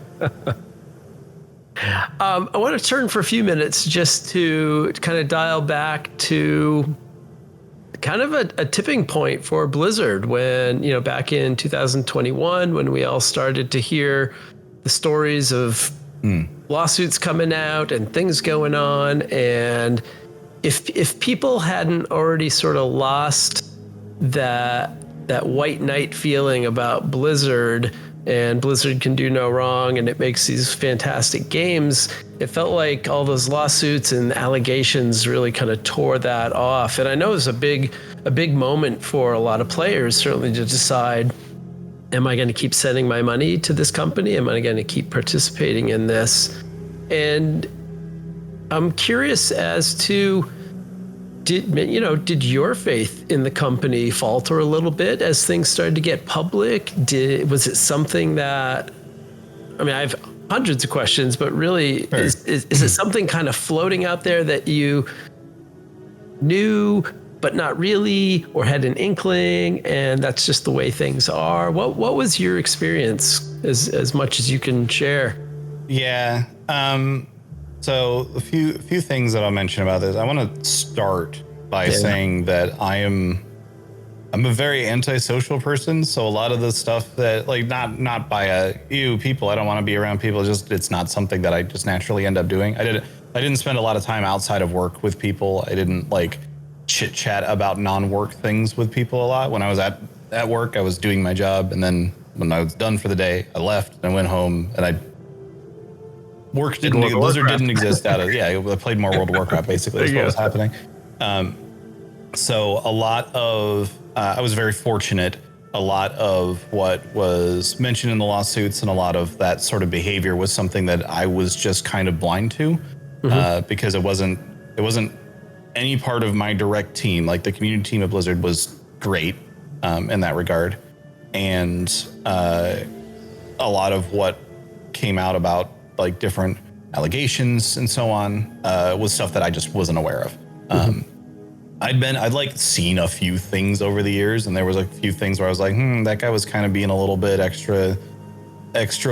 I want to turn for a few minutes just to kind of dial back to kind of a tipping point for Blizzard when, you know, back in 2021, when we all started to hear the stories of lawsuits coming out and things going on. And if people hadn't already sort of lost that white knight feeling about Blizzard, and Blizzard can do no wrong, and it makes these fantastic games, it felt like all those lawsuits and allegations really kind of tore that off. And I know it was a big moment for a lot of players, certainly, to decide, am I going to keep sending my money to this company? Am I going to keep participating in this? And I'm curious as to, did your faith in the company falter a little bit as things started to get public? Was it something that, I mean, I have hundreds of questions, but really, Sure. is it something kind of floating out there that you knew, but not really, or had an inkling, and that's just the way things are? What was your experience, as much as you can share? Yeah. So a few things that I'll mention about this. I want to start by saying that I'm a very antisocial person. So a lot of the stuff that, like, not by people, I don't want to be around people. It's not something that I just naturally end up doing. I didn't spend a lot of time outside of work with people. I didn't like chit chat about non-work things with people a lot. When I was at work, I was doing my job, and then when I was done for the day, I left and went home, and Blizzard didn't exist out of, I played more World of Warcraft basically. That's what was happening. So a lot of, I was very fortunate. A lot of what was mentioned in the lawsuits and a lot of that sort of behavior was something that I was just kind of blind to, because it wasn't any part of my direct team. Like the community team at Blizzard was great in that regard. And a lot of what came out about like different allegations and so on was stuff that I just wasn't aware of. I'd like seen a few things over the years, and there was a few things where I was like, that guy was kind of being a little bit extra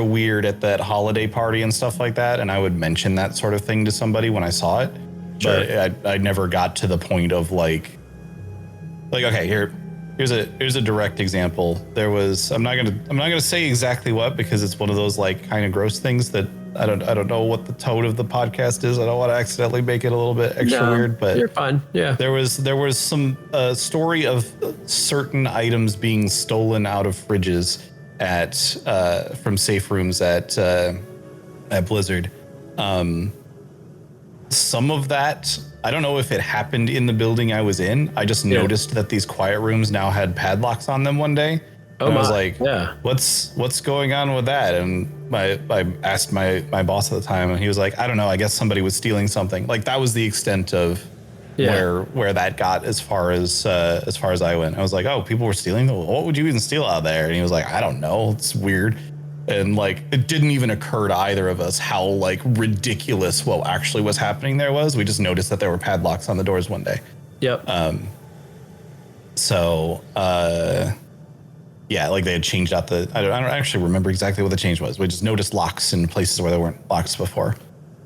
weird at that holiday party and stuff like that. And I would mention that sort of thing to somebody when I saw it. Sure. But I never got to the point of like, okay, here's a direct example. There was, I'm not gonna say exactly what, because it's one of those like kind of gross things that I don't know what the tone of the podcast is. I don't want to accidentally make it a little bit extra weird, but you're fine. Yeah. There was some story of certain items being stolen out of fridges from safe rooms at Blizzard. Some of that, I don't know if it happened in the building I was in. I just noticed that these quiet rooms now had padlocks on them one day. And I was like, what's going on with that? And I asked my boss at the time, and he was like, I don't know. I guess somebody was stealing something. Like that was the extent of where that got as far as I went. I was like, oh, people were stealing. What would you even steal out there? And he was like, I don't know. It's weird. And like, it didn't even occur to either of us how like ridiculous what actually was happening there was. We just noticed that there were padlocks on the doors one day. Yep. Yeah, like they had changed out I don't actually remember exactly what the change was. We just noticed locks in places where there weren't locks before.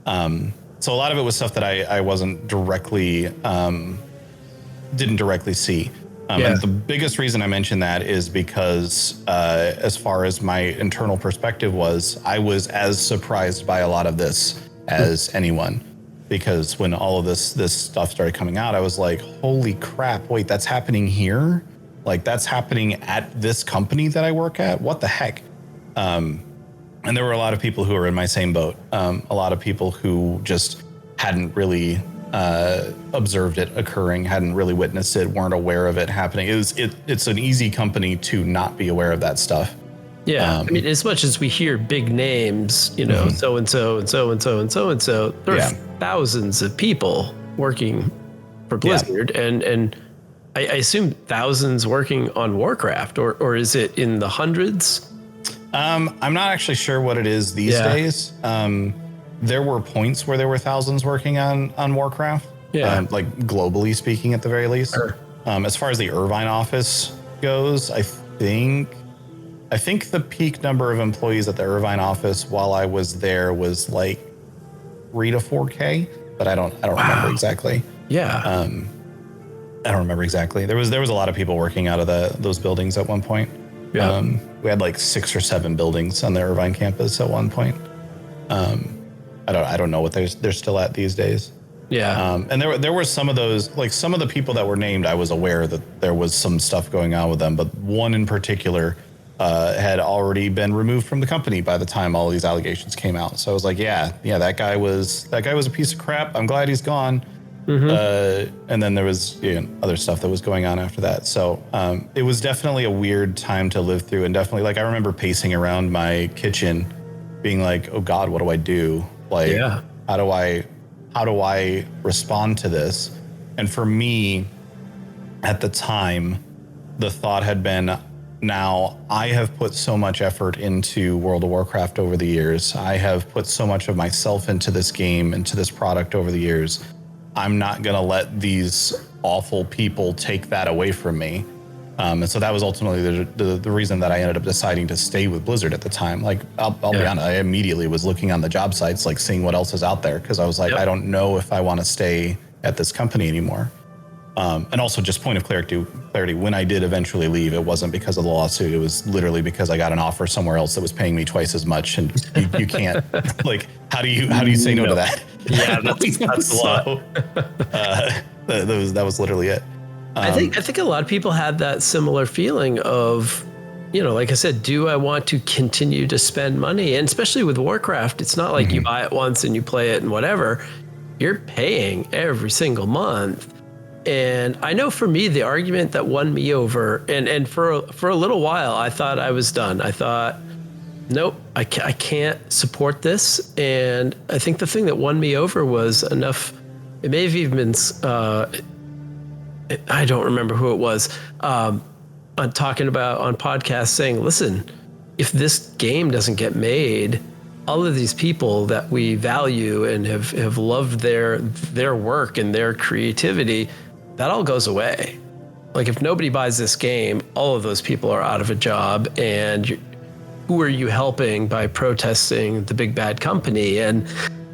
So a lot of it was stuff that I wasn't didn't directly see. And the biggest reason I mention that is because as far as my internal perspective was, I was as surprised by a lot of this as anyone. Because when all of this stuff started coming out, I was like, holy crap, wait, that's happening here? Like that's happening at this company that I work at? What the heck? And there were a lot of people who were in my same boat. A lot of people who just hadn't really observed it occurring, hadn't really witnessed it, weren't aware of it happening. It's an easy company to not be aware of that stuff. Yeah, I mean, as much as we hear big names, so and so and so and so and so and so, there are thousands of people working for Blizzard, and I assume thousands working on Warcraft, or is it in the hundreds? I'm not actually sure what it is these days. There were points where there were thousands working on Warcraft, like globally speaking, at the very least. Sure. As far as the Irvine office goes, I think the peak number of employees at the Irvine office while I was there was like 3 to 4K, but I don't remember exactly. Yeah. I don't remember exactly. There was a lot of people working out of those buildings at one point. Yeah. We had like 6 or 7 buildings on the Irvine campus at one point. I don't know what they're still at these days. Yeah. And there were some of those, like some of the people that were named, I was aware that there was some stuff going on with them, but one in particular had already been removed from the company by the time all these allegations came out. So I was like, that guy was a piece of crap. I'm glad he's gone. Mm-hmm. And then there was other stuff that was going on after that. So it was definitely a weird time to live through, and definitely like I remember pacing around my kitchen being like, oh God, what do I do? Like, how do I respond to this? And for me at the time, the thought had been, now I have put so much effort into World of Warcraft over the years. I have put so much of myself into this game, into this product over the years. I'm not going to let these awful people take that away from me. And so that was ultimately the reason that I ended up deciding to stay with Blizzard at the time. Like, I'll be honest, I immediately was looking on the job sites, like seeing what else is out there. Cause I was like, I don't know if I want to stay at this company anymore. And also just point of clarity, when I did eventually leave, it wasn't because of the lawsuit. It was literally because I got an offer somewhere else that was paying me twice as much. And you can't like, how do you say no to that? Yeah, that's a lot. So, that was literally it. I think a lot of people had that similar feeling of, like I said, do I want to continue to spend money? And especially with Warcraft, it's not like you buy it once and you play it and whatever. You're paying every single month. And I know for me, the argument that won me over, and for a little while, I thought I was done. I thought, nope, I can't support this. And I think the thing that won me over was enough. It may have even been, I don't remember who it was, on talking about on podcasts saying, listen, if this game doesn't get made, all of these people that we value and have loved their work and their creativity, that all goes away. Like if nobody buys this game, all of those people are out of a job, and who are you helping by protesting the big bad company? And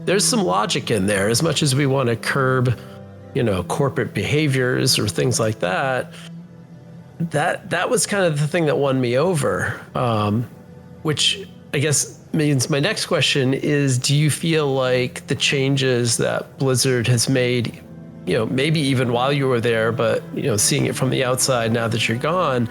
there's some logic in there. As much as we want to curb, corporate behaviors or things like that, that was kind of the thing that won me over, which I guess means my next question is, do you feel like the changes that Blizzard has made, maybe even while you were there, but, seeing it from the outside now that you're gone,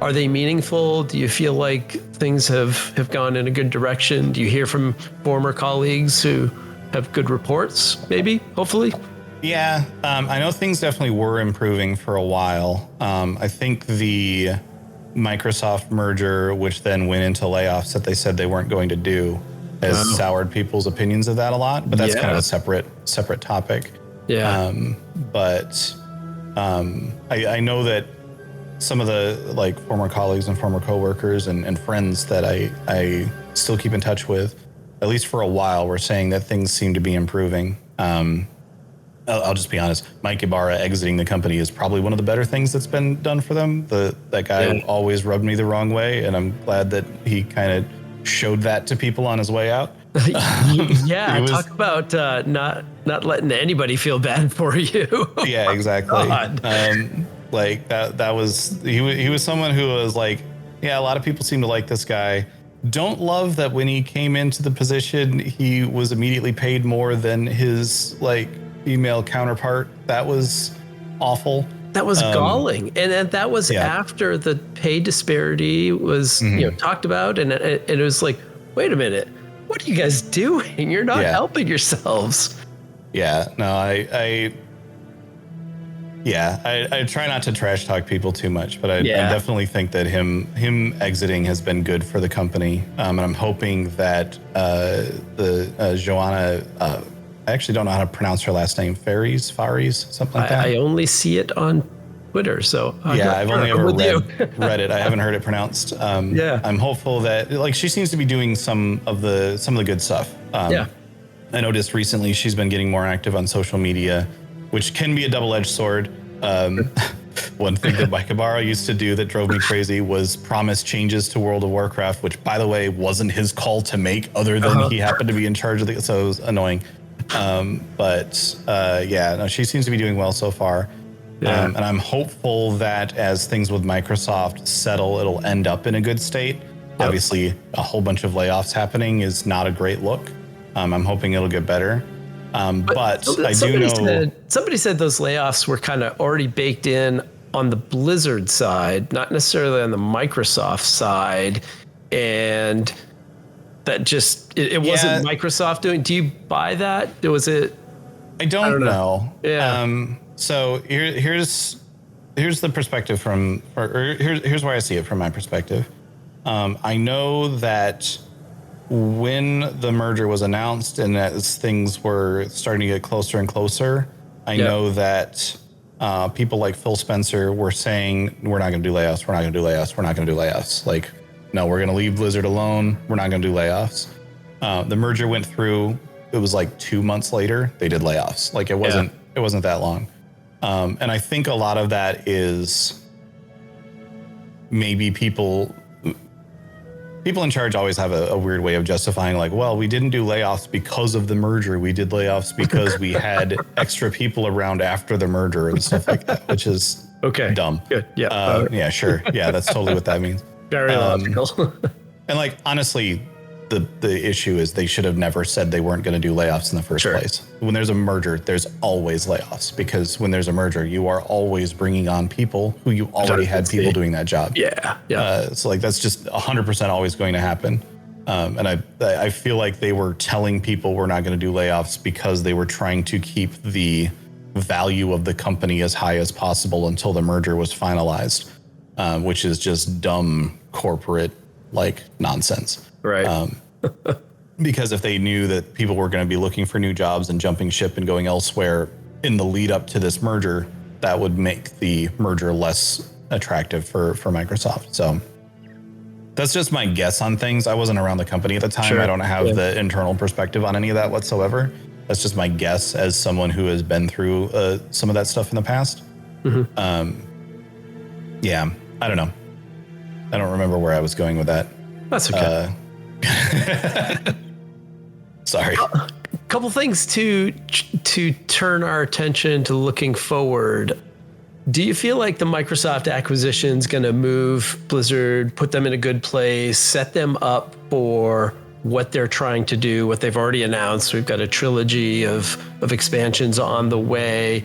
are they meaningful? Do you feel like things have gone in a good direction? Do you hear from former colleagues who have good reports, maybe, hopefully? Yeah, I know things definitely were improving for a while. I think the Microsoft merger, which then went into layoffs that they said they weren't going to do, has soured people's opinions of that a lot. But that's kind of a separate topic. Yeah. I know that some of the former colleagues and former coworkers and friends that I still keep in touch with, at least for a while, were saying that things seem to be improving. I'll just be honest. Mike Ibarra exiting the company is probably one of the better things that's been done for them. That guy always rubbed me the wrong way, and I'm glad that he kind of showed that to people on his way out. Talk about not letting anybody feel bad for you. Yeah, exactly. That was he was someone who was like, yeah, a lot of people seem to like this guy. Don't love that when he came into the position, he was immediately paid more than his female counterpart. That was awful. That was galling, and that was after the pay disparity was talked about, and it was like, wait a minute, what are you guys doing? You're not helping yourselves. Yeah, no, I try not to trash talk people too much, but I definitely think that him exiting has been good for the company, and I'm hoping that the Joanna. I actually don't know how to pronounce her last name. Faries, something like that. I only see it on Twitter, so I've only ever read it. I haven't heard it pronounced. I'm hopeful that she seems to be doing some of the good stuff. I noticed recently she's been getting more active on social media, which can be a double-edged sword. One thing that Mike Ibarra used to do that drove me crazy was promise changes to World of Warcraft, which, by the way, wasn't his call to make, other than he happened to be in charge of it. So it was annoying. She seems to be doing well so far. And I'm hopeful that as things with Microsoft settle, it'll end up in a good state. Obviously, a whole bunch of layoffs happening is not a great look. I'm hoping it'll get better. But I do know somebody said those layoffs were kind of already baked in on the Blizzard side, not necessarily on the Microsoft side, and that just it wasn't Microsoft doing. Do you buy that? Was it? I don't know. Yeah. So here's the perspective here's where I see it from my perspective. I know that when the merger was announced and as things were starting to get closer and closer, I know that people like Phil Spencer were saying, we're not going to do layoffs. We're not going to do layoffs. We're not going to do layoffs. No, we're going to leave Blizzard alone. We're not going to do layoffs. The merger went through. It was 2 months later, they did layoffs. It wasn't that long. And I think a lot of that is maybe people in charge always have a weird way of justifying, well, we didn't do layoffs because of the merger. We did layoffs because we had extra people around after the merger and stuff like that, which is dumb. Good. Yeah. Yeah, sure. Yeah, that's totally what that means. Very logical. And honestly, the issue is they should have never said they weren't going to do layoffs in the first place. When there's a merger, there's always layoffs, because when there's a merger, you are always bringing on people who you already had people doing that job. So like that's just 100% always going to happen. And I feel like they were telling people we're not going to do layoffs because they were trying to keep the value of the company as high as possible until the merger was finalized, which is just dumb corporate like nonsense. Right. Because if they knew that people were going to be looking for new jobs and jumping ship and going elsewhere in the lead up to this merger, that would make the merger less attractive for Microsoft. So that's just my guess on things. I wasn't around the company at the time. I don't have the internal perspective on any of that whatsoever. That's just my guess as someone who has been through some of that stuff in the past. Yeah, I don't know. I don't remember where I was going with that. That's okay. Sorry. A couple things to turn our attention to looking forward. Do you feel like the Microsoft acquisition is going to move Blizzard, put them in a good place, set them up for what they're trying to do, what they've already announced? We've got a trilogy of expansions on the way.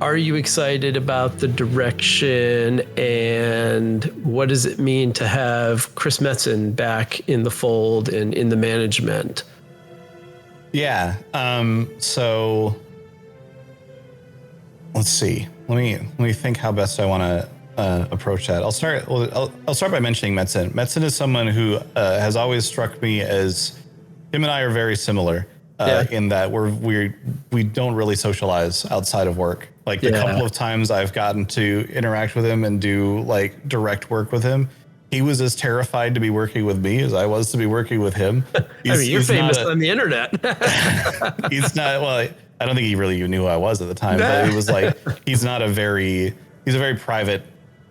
Are you excited about the direction, and what does it mean to have Chris Metzen back in the fold and in the management? Yeah. So let's see. Let me think how best I want to approach that. I'll start by mentioning Metzen. Metzen is someone who has always struck me as, him and I are very similar in that we don't really socialize outside of work. Like the couple of times I've gotten to interact with him and do like direct work with him, he was as terrified to be working with me as I was to be working with him. I mean, you're famous on the internet. He's not, well, I don't think he really knew who I was at the time, but it was like, he's a very private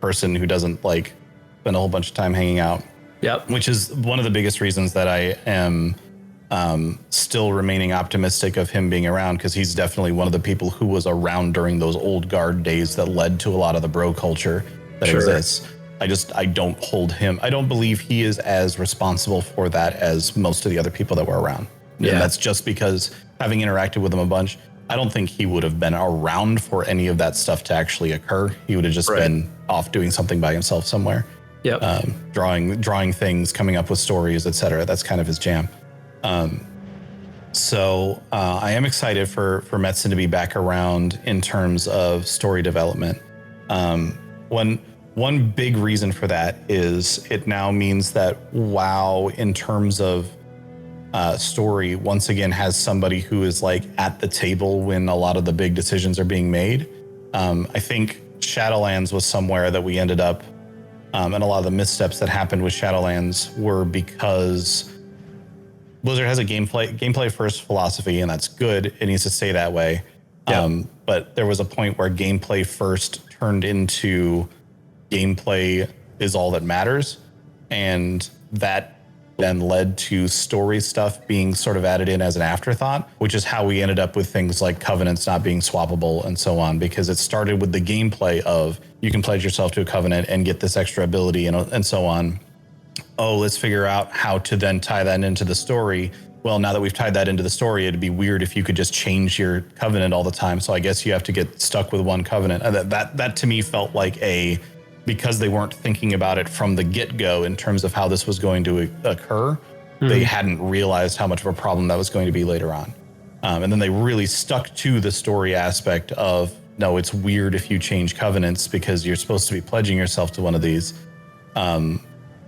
person who doesn't like spend a whole bunch of time hanging out. Yep. Which is one of the biggest reasons that I am still remaining optimistic of him being around, because he's definitely one of the people who was around during those old guard days that led to a lot of the bro culture that exists. I don't hold him. I don't believe he is as responsible for that as most of the other people that were around. Yeah. And that's just because, having interacted with him a bunch, I don't think he would have been around for any of that stuff to actually occur. He would have just been off doing something by himself somewhere. Yep. Drawing things, coming up with stories, etc. That's kind of his jam. So I am excited for Metzen to be back around in terms of story development. One big reason for that is it now means that WoW, in terms of story, once again has somebody who is like at the table when a lot of the big decisions are being made. I think Shadowlands was somewhere that we ended up, and a lot of the missteps that happened with Shadowlands were because Blizzard has a gameplay first philosophy, and that's good. It needs to stay that way. But there was a point where gameplay first turned into gameplay is all that matters, and that then led to story stuff being sort of added in as an afterthought, which is how we ended up with things like covenants not being swappable and so on, because it started with the gameplay of you can pledge yourself to a covenant and get this extra ability and so on. Oh, let's figure out how to then tie that into the story. Well, now that we've tied that into the story, it'd be weird if you could just change your covenant all the time. So I guess you have to get stuck with one covenant. And that to me felt like because they weren't thinking about it from the get-go in terms of how this was going to occur, they hadn't realized how much of a problem that was going to be later on. And then they really stuck to the story aspect of, no, it's weird if you change covenants because you're supposed to be pledging yourself to one of these.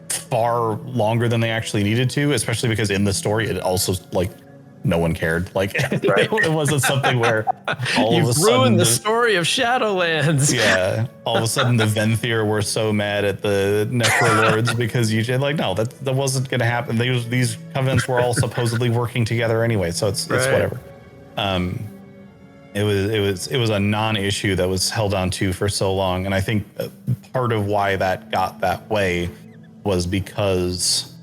Far longer than they actually needed to, especially because in the story, it also like no one cared. Like it wasn't something where all of a sudden ruined the story of Shadowlands. Yeah, all of a sudden the Venthyr were so mad at the Necrolords because you did like, no, that wasn't going to happen. These covenants were all supposedly working together anyway, so it's whatever. It was a non-issue that was held on to for so long, and I think part of why that got that way was because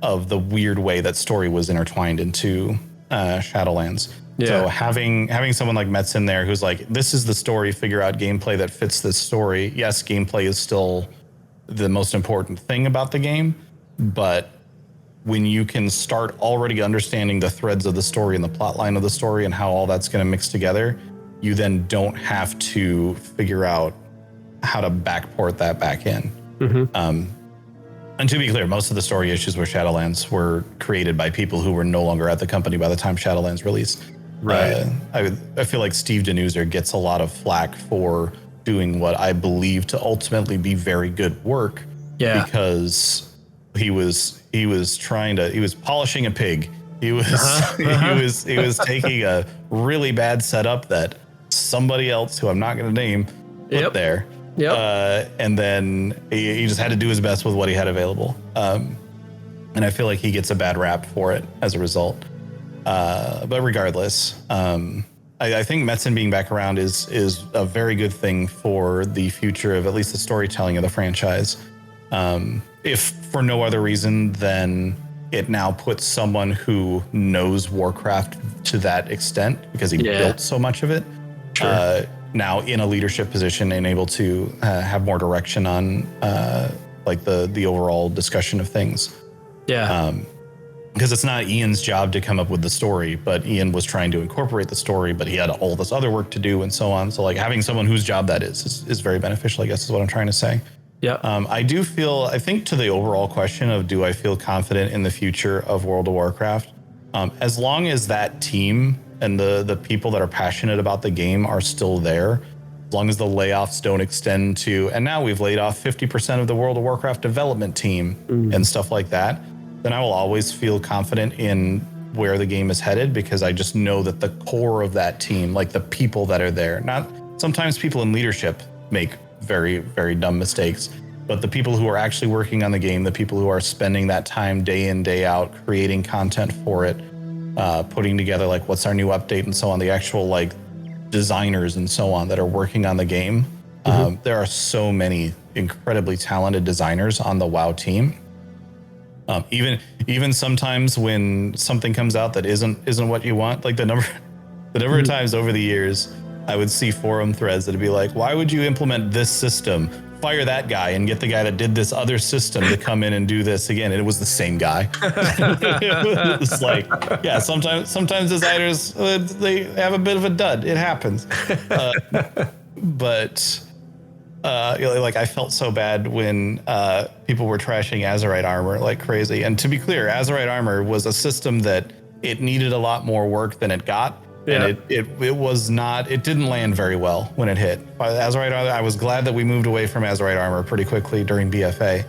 of the weird way that story was intertwined into Shadowlands. Yeah. So having someone like Metzen there who's like, this is the story, figure out gameplay that fits this story. Yes, gameplay is still the most important thing about the game, but when you can start already understanding the threads of the story and the plot line of the story and how all that's going to mix together, you then don't have to figure out how to backport that back in. And to be clear, most of the story issues with Shadowlands were created by people who were no longer at the company by the time Shadowlands released. Right. I feel like Steve Denuser gets a lot of flack for doing what I believe to ultimately be very good work. Yeah. Because he was polishing a pig. He was he was taking a really bad setup that somebody else, who I'm not going to name, put there. And then he just had to do his best with what he had available. And I feel like he gets a bad rap for it as a result. But regardless, I think Metzen being back around is a very good thing for the future of at least the storytelling of the franchise. If for no other reason than it now puts someone who knows Warcraft to that extent, because he built so much of it, now in a leadership position and able to have more direction on like the overall discussion of things. Because it's not Ian's job to come up with the story, but Ian was trying to incorporate the story, but he had all this other work to do and so on. So like having someone whose job that is very beneficial, I guess is what I'm trying to say. I think to the overall question of do I feel confident in the future of World of Warcraft, as long as that team and the people that are passionate about the game are still there, as long as the layoffs don't extend to, and now we've laid off 50% of the World of Warcraft development team and stuff like that, then I will always feel confident in where the game is headed, because I just know that the core of that team, like the people that are there, sometimes people in leadership make very, very dumb mistakes, but the people who are actually working on the game, the people who are spending that time day in, day out, creating content for it, putting together like what's our new update and so on, the actual like designers and so on that are working on the game. There are so many incredibly talented designers on the WoW team. Even sometimes when something comes out that isn't what you want, like the number of times over the years I would see forum threads that'd be like, why would you implement this system? Fire that guy and get the guy that did this other system to come in and do this again. And it was the same guy. It was like, yeah, sometimes designers, they have a bit of a dud. It happens. But like I felt so bad when people were trashing Azerite armor like crazy. And to be clear, Azerite armor was a system that it needed a lot more work than it got. And it didn't land very well when it hit. Azerite armor, I was glad that we moved away from Azerite armor pretty quickly during BFA.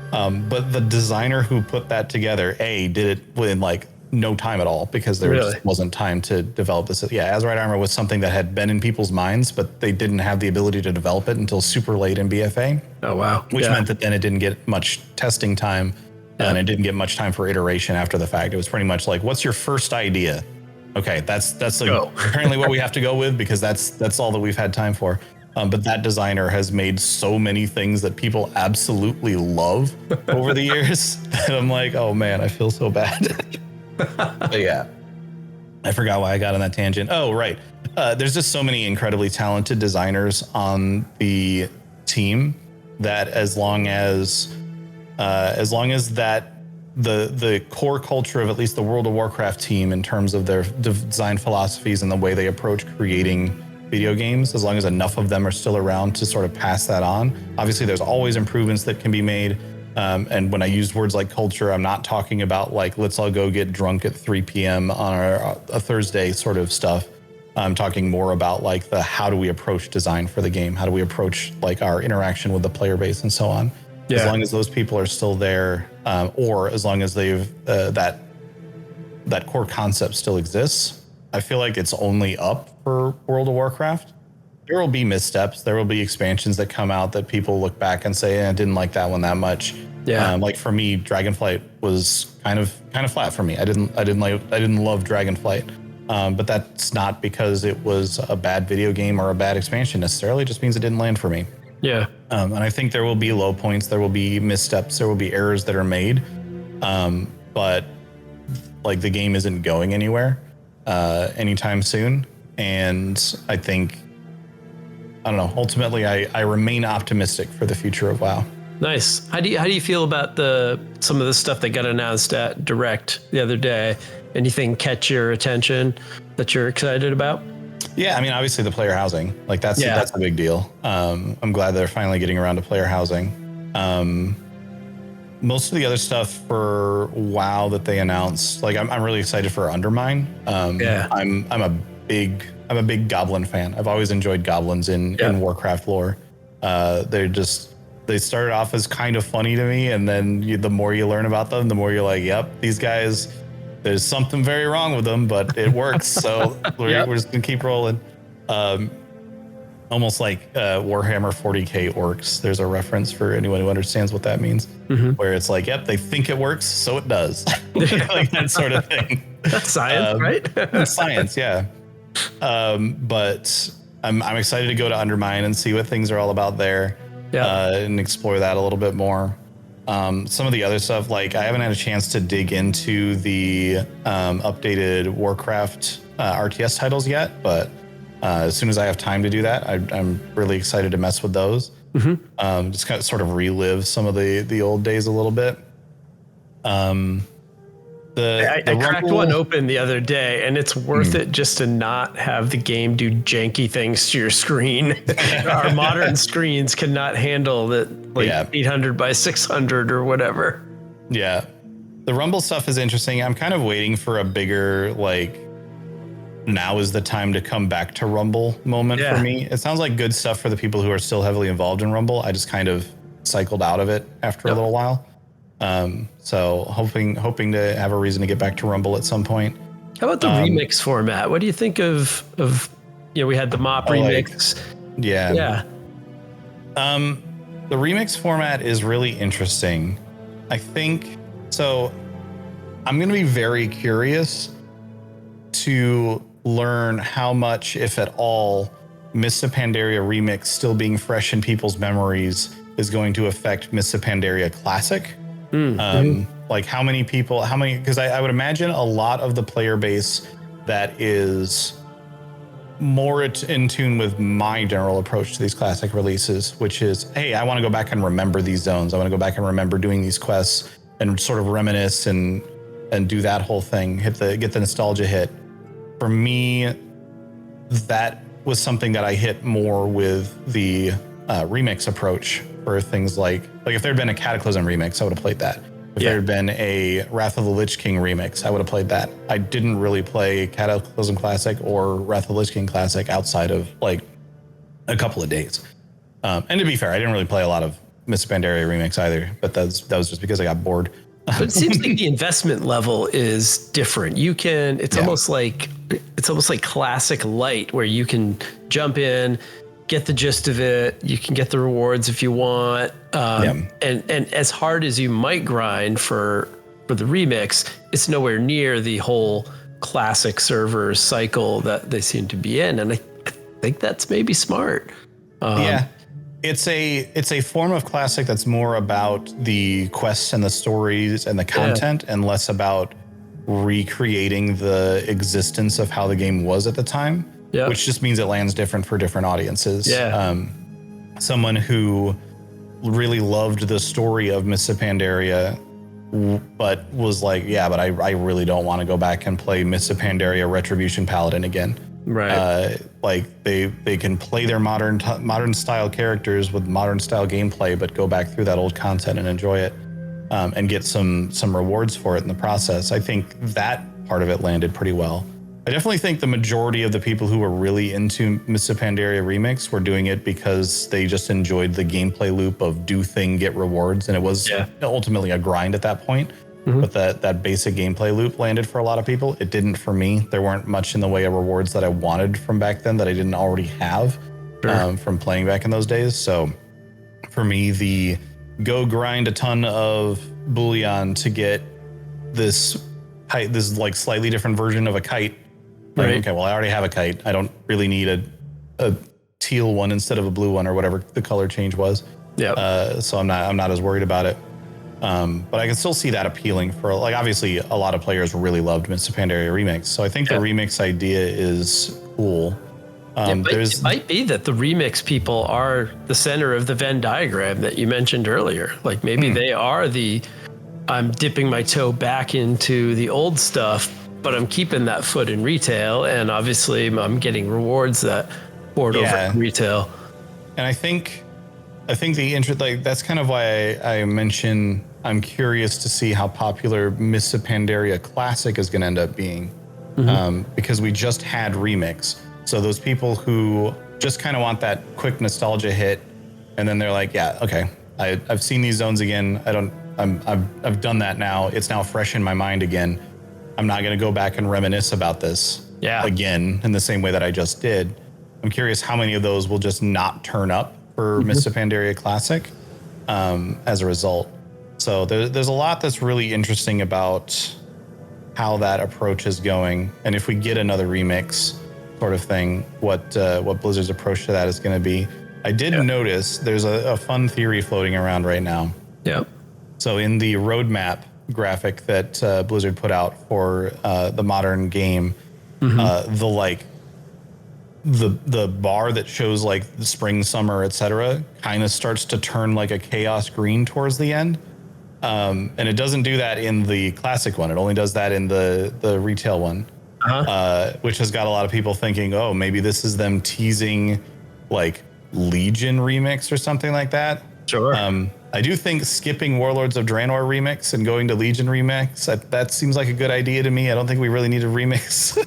But the designer who put that together, did it in like no time at all, because there just wasn't time to develop this. Yeah, Azerite armor was something that had been in people's minds, but they didn't have the ability to develop it until super late in BFA. Oh, wow. Which meant that then it didn't get much testing time, and it didn't get much time for iteration after the fact. It was pretty much like, what's your first idea? Okay, that's like apparently what we have to go with, because that's all that we've had time for. But that designer has made so many things that people absolutely love over the years that I'm like, oh man, I feel so bad. But yeah, I forgot why I got on that tangent. Oh, right. There's just so many incredibly talented designers on the team that as long as that the core culture of at least the World of Warcraft team in terms of their design philosophies and the way they approach creating video games, as long as enough of them are still around to sort of pass that on. Obviously, there's always improvements that can be made. And when I use words like culture, I'm not talking about like, let's all go get drunk at 3 p.m. on a Thursday sort of stuff. I'm talking more about like how do we approach design for the game? How do we approach like our interaction with the player base and so on? As long as those people are still there, or as long as they've that core concept still exists, I feel like it's only up for World of Warcraft. There will be missteps. There will be expansions that come out that people look back and say, I didn't like that one that much. Like for me, Dragonflight was kind of flat for me. I didn't love Dragonflight. But that's not because it was a bad video game or a bad expansion necessarily. It just means it didn't land for me. And I think there will be low points, there will be missteps, there will be errors that are made. But like the game isn't going anywhere anytime soon. And I think, I don't know, ultimately I remain optimistic for the future of WoW. Nice. How do you feel about some of the stuff that got announced at Direct the other day? Anything catch your attention that you're excited about? Yeah, I mean, obviously the player housing, like that's a big deal. I'm glad they're finally getting around to player housing. Most of the other stuff for WoW that they announced, like I'm really excited for Undermine. I'm a big goblin fan. I've always enjoyed goblins in Warcraft lore. They started off as kind of funny to me, and then the more you learn about them, the more you're like, yep, these guys, there's something very wrong with them, but it works. So we're just gonna keep rolling. Almost like Warhammer 40k orcs. There's a reference for anyone who understands what that means, where it's like, yep, they think it works, so it does. Like that sort of thing. That's science, right? That's science, yeah. But I'm excited to go to Undermine and see what things are all about there. And explore that a little bit more. Some of the other stuff, like I haven't had a chance to dig into the updated Warcraft RTS titles yet, but as soon as I have time to do that, I'm really excited to mess with those. Just kind of sort of relive some of the old days a little bit. I cracked one open the other day, and it's worth it just to not have the game do janky things to your screen. Our modern screens cannot handle that, 800 by 600 or whatever. Yeah, the Rumble stuff is interesting. I'm kind of waiting for a bigger now is the time to come back to Rumble moment for me. It sounds like good stuff for the people who are still heavily involved in Rumble. I just kind of cycled out of it after a little while. So hoping to have a reason to get back to Rumble at some point. How about the remix format? What do you think of we had the MOP remix. The remix format is really interesting. I think so. I'm going to be very curious to learn how much, if at all, Mists of Pandaria Remix still being fresh in people's memories is going to affect Mists of Pandaria Classic. Like how many, because I would imagine a lot of the player base that is more in tune with my general approach to these classic releases, which is, hey, I want to go back and remember these zones. I want to go back and remember doing these quests and sort of reminisce and do that whole thing, get the nostalgia hit. For me, that was something that I hit more with the remix approach for things like if there had been a Cataclysm remix, I would have played that. If there had been a Wrath of the Lich King remix, I would have played that. I didn't really play Cataclysm Classic or Wrath of the Lich King Classic outside of a couple of days. And to be fair, I didn't really play a lot of Mists of Pandaria remix either, but that was just because I got bored. But it seems like the investment level is different. It's almost like classic light, where you can jump in, get the gist of it. You can get the rewards if you want. And as hard as you might grind for the remix, it's nowhere near the whole classic server cycle that they seem to be in. And I think that's maybe smart. It's a form of classic that's more about the quests and the stories and the content and less about recreating the existence of how the game was at the time. Yeah. Which just means it lands different for different audiences. Yeah. Someone who really loved the story of Mists of Pandaria, but was like, but I really don't want to go back and play Mists of Pandaria Retribution Paladin again. Right. They can play their modern style characters with modern style gameplay, but go back through that old content and enjoy it, and get some rewards for it in the process. I think that part of it landed pretty well. I definitely think the majority of the people who were really into Mists of Pandaria Remix were doing it because they just enjoyed the gameplay loop of do thing, get rewards. And it was ultimately a grind at that point. But that basic gameplay loop landed for a lot of people. It didn't for me. There weren't much in the way of rewards that I wanted from back then that I didn't already have from playing back in those days. So for me, the go grind a ton of bullion to get this slightly different version of a kite. Okay, well, I already have a kite. I don't really need a teal one instead of a blue one or whatever the color change was. So I'm not as worried about it. But I can still see that appealing for obviously a lot of players really loved Mists of Pandaria Remix. So I think the remix idea is cool. It might be that the remix people are the center of the Venn diagram that you mentioned earlier. Like maybe they are I'm dipping my toe back into the old stuff, but I'm keeping that foot in retail, and obviously I'm getting rewards that poured over in retail. And I think the interest, like that's kind of why I mention I'm curious to see how popular Mists of Pandaria Classic is going to end up being, because we just had Remix. So those people who just kind of want that quick nostalgia hit, and then they're like, yeah, okay, I've seen these zones again. I've done that now. It's now fresh in my mind again. I'm not going to go back and reminisce about this again in the same way that I just did. I'm curious how many of those will just not turn up for Mists of Pandaria Classic as a result. So there's a lot that's really interesting about how that approach is going, and if we get another remix sort of thing, what Blizzard's approach to that is going to be. I did notice there's a fun theory floating around right now. Yeah. So in the roadmap graphic that Blizzard put out for the modern game, the bar that shows like the spring, summer, etc., kind of starts to turn like a chaos green towards the end. And it doesn't do that in the classic one. It only does that in the retail one. Which has got a lot of people thinking, oh, maybe this is them teasing like Legion remix or something like that. Sure. I do think skipping Warlords of Draenor remix and going to Legion remix, that seems like a good idea to me. I don't think we really need a remix.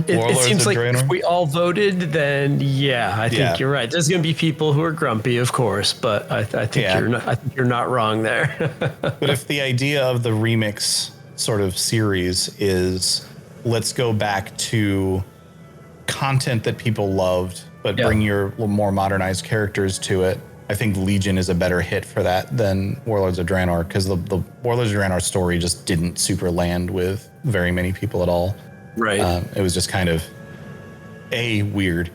It seems like Draenor. If we all voted, then I think you're right. There's going to be people who are grumpy, of course, but I think you're not wrong there. But if the idea of the remix sort of series is let's go back to content that people loved, but bring your more modernized characters to it, I think Legion is a better hit for that than Warlords of Draenor, because the Warlords of Draenor story just didn't super land with very many people at all. Right. It was just kind of weird.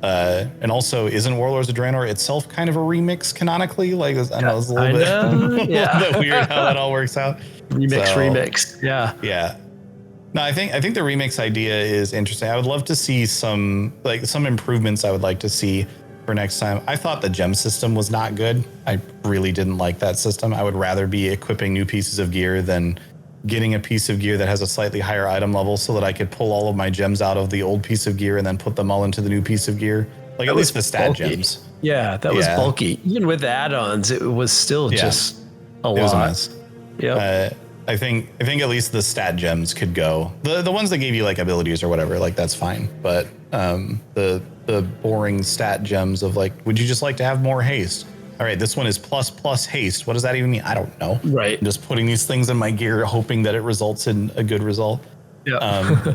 And also, isn't Warlords of Draenor itself kind of a remix canonically? Like, I know it's a little bit weird how that all works out. Remix. Yeah. Yeah. No, I think the remix idea is interesting. I would love to see some improvements I would like to see for next time. I thought the gem system was not good. I really didn't like that system. I would rather be equipping new pieces of gear than getting a piece of gear that has a slightly higher item level so that I could pull all of my gems out of the old piece of gear and then put them all into the new piece of gear. Like at least the stat gems. Yeah, that was bulky. Even with add-ons, it was still just a lot. It was a mess. Yeah. I think at least the stat gems could go. The ones that gave you like abilities or whatever, like that's fine. But the boring stat gems of like, would you just like to have more haste? All right, this one is plus haste. What does that even mean? I don't know. Right. I'm just putting these things in my gear, hoping that it results in a good result. Yeah.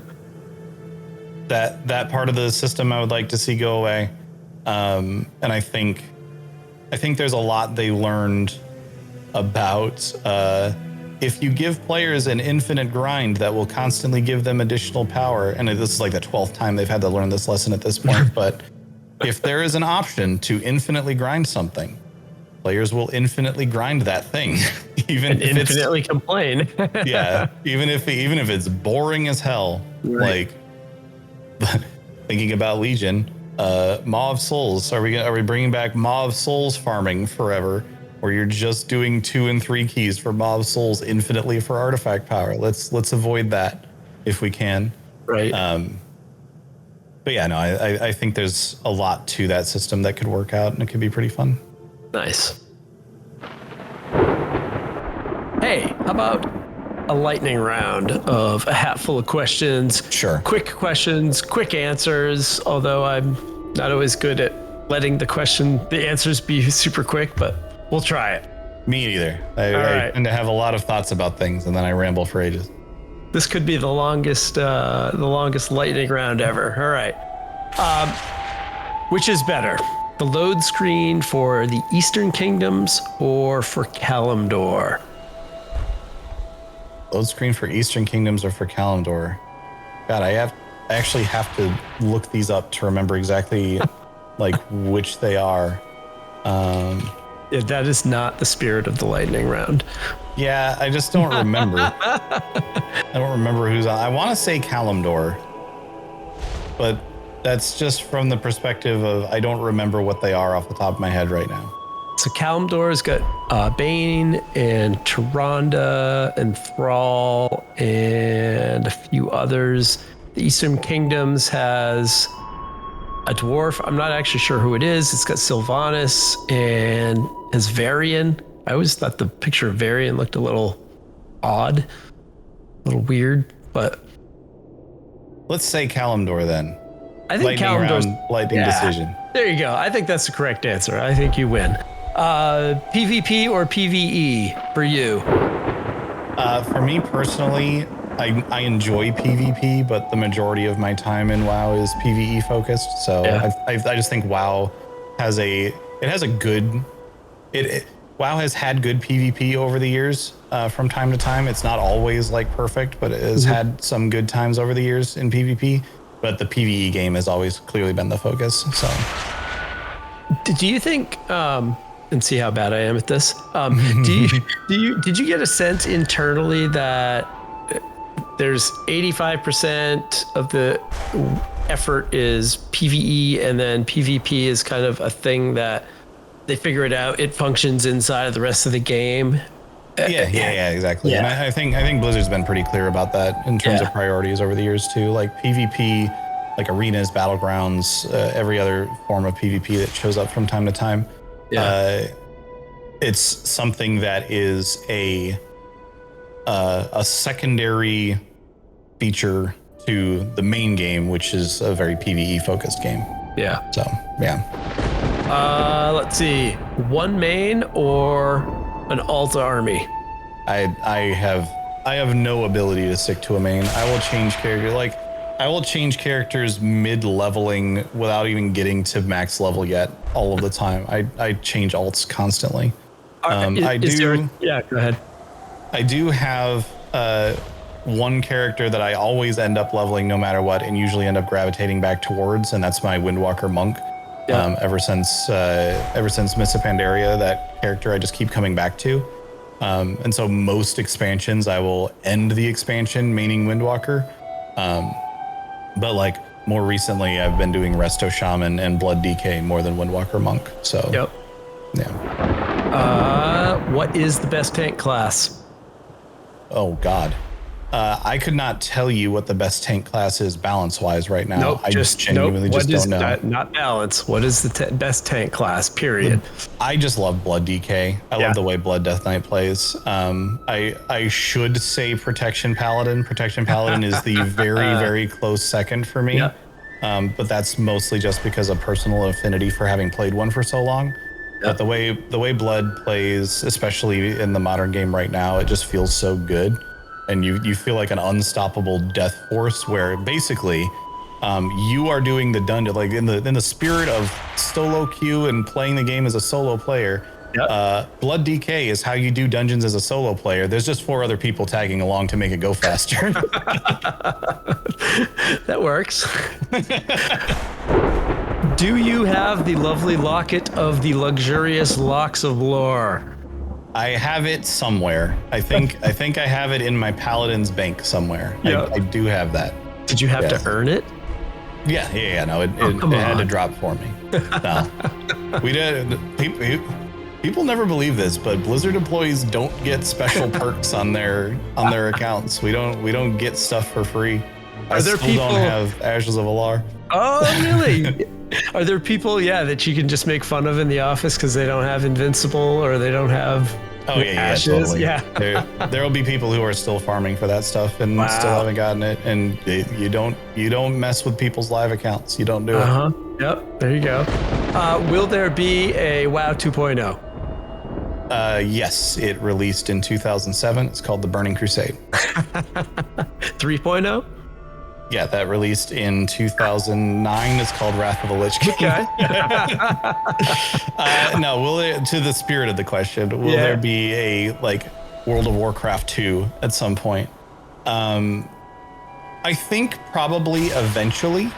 That part of the system I would like to see go away. And I think there's a lot they learned about if you give players an infinite grind that will constantly give them additional power. And this is like the 12th time they've had to learn this lesson at this point. But if there is an option to infinitely grind something, players will infinitely grind that thing, even if infinitely complain. Even if it's boring as hell. Right. Like thinking about Legion, Maw of Souls. Are we bringing back Maw of Souls farming forever, or you're just doing 2 and 3 keys for Maw of Souls infinitely for artifact power? Let's avoid that if we can. Right. But yeah, no, I think there's a lot to that system that could work out, and it could be pretty fun. Nice. Hey, how about a lightning round of a hat full of questions? Sure. Quick questions, quick answers, although I'm not always good at letting the answers be super quick, but we'll try it. Me either. I tend to have a lot of thoughts about things, and then I ramble for ages. This could be the longest lightning round ever. All right. Which is better, the load screen for the Eastern Kingdoms or for Kalimdor? Load screen for Eastern Kingdoms or for Kalimdor? God, I actually have to look these up to remember exactly like which they are. Yeah, that is not the spirit of the lightning round. Yeah, I just don't remember. I don't remember who's on. I want to say Kalimdor, but That's just from the perspective of I don't remember what they are off the top of my head right now. So Kalimdor's got Bane and Tyrande and Thrall and a few others. The Eastern Kingdoms has a dwarf. I'm not actually sure who it is. It's got Sylvanas and has Varian. I always thought the picture of Varian looked a little odd, a little weird, but let's say Kalimdor then. I think Kalimdor's lightning decision. There you go. I think that's the correct answer. I think you win. PvP or PvE for you? For me personally, I enjoy PvP, but the majority of my time in WoW is PvE focused. So I just think WoW has WoW has had good PvP over the years. From time to time, it's not always like perfect, but it has had some good times over the years in PvP. But the PvE game has always clearly been the focus. So, do you think? And see how bad I am at this. Did you get a sense internally that there's 85% of the effort is PvE, and then PvP is kind of a thing that they figure it out. It functions inside of the rest of the game. Yeah, exactly. Yeah. And I think Blizzard's been pretty clear about that in terms of priorities over the years too. Like PvP, like arenas, battlegrounds, every other form of PvP that shows up from time to time. It's something that is a secondary feature to the main game, which is a very PvE focused game. Yeah. So let's see, one main or an alt army? I have no ability to stick to a main. I will change characters mid-leveling without even getting to max level yet. All of the time, I change alts constantly. Go ahead. I do have one character that I always end up leveling no matter what, and usually end up gravitating back towards, and that's my Windwalker monk. Ever since Mists of Pandaria, that character I just keep coming back to. And so most expansions, I will end the expansion maining Windwalker. But like more recently, I've been doing Resto Shaman and Blood DK more than Windwalker monk. So what is the best tank class? Oh God. I could not tell you what the best tank class is balance-wise right now. Nope, I just genuinely don't know. Not balance. What is the best tank class, period? I just love Blood DK. I love the way Blood Death Knight plays. I should say Protection Paladin. Protection Paladin is the very, very close second for me. But that's mostly just because of personal affinity for having played one for so long. But the way Blood plays, especially in the modern game right now, it just feels so good. And you feel like an unstoppable death force where basically you are doing the dungeon, like in the spirit of solo queue and playing the game as a solo player. Blood DK is how you do dungeons as a solo player. There's just 4 other people tagging along to make it go faster. That works. Do you have the lovely locket of the luxurious locks of lore? I have it somewhere. I think I have it in my Paladin's bank somewhere. I do have that. Did you have to earn it? Yeah. No, it had to drop for me. No, we did. People never believe this, but Blizzard employees don't get special perks on their accounts. We don't get stuff for free. I still don't have Ashes of Alar. Oh, really? Are there people, that you can just make fun of in the office because they don't have Invincible or they don't have Ashes? Totally. There will be people who are still farming for that stuff and still haven't gotten it. And you don't mess with people's live accounts. You don't do it. Yep. There you go. Will there be a WoW 2.0? Yes, it released in 2007. It's called The Burning Crusade. 3.0? Yeah, that released in 2009. It's called Wrath of the Lich King. Okay. No, to the spirit of the question, will there be a World of Warcraft 2 at some point? I think probably eventually,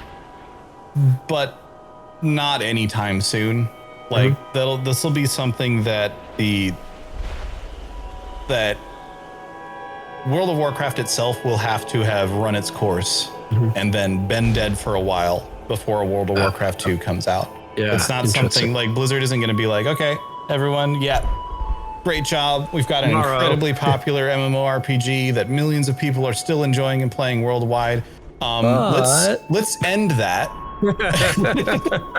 but not anytime soon. This will be something that World of Warcraft itself will have to have run its course and then been dead for a while before a World of Warcraft 2 comes out. Yeah, It's not something like Blizzard isn't going to be like, okay, everyone, yeah, great job. We've got an incredibly popular MMORPG that millions of people are still enjoying and playing worldwide. Let's end that.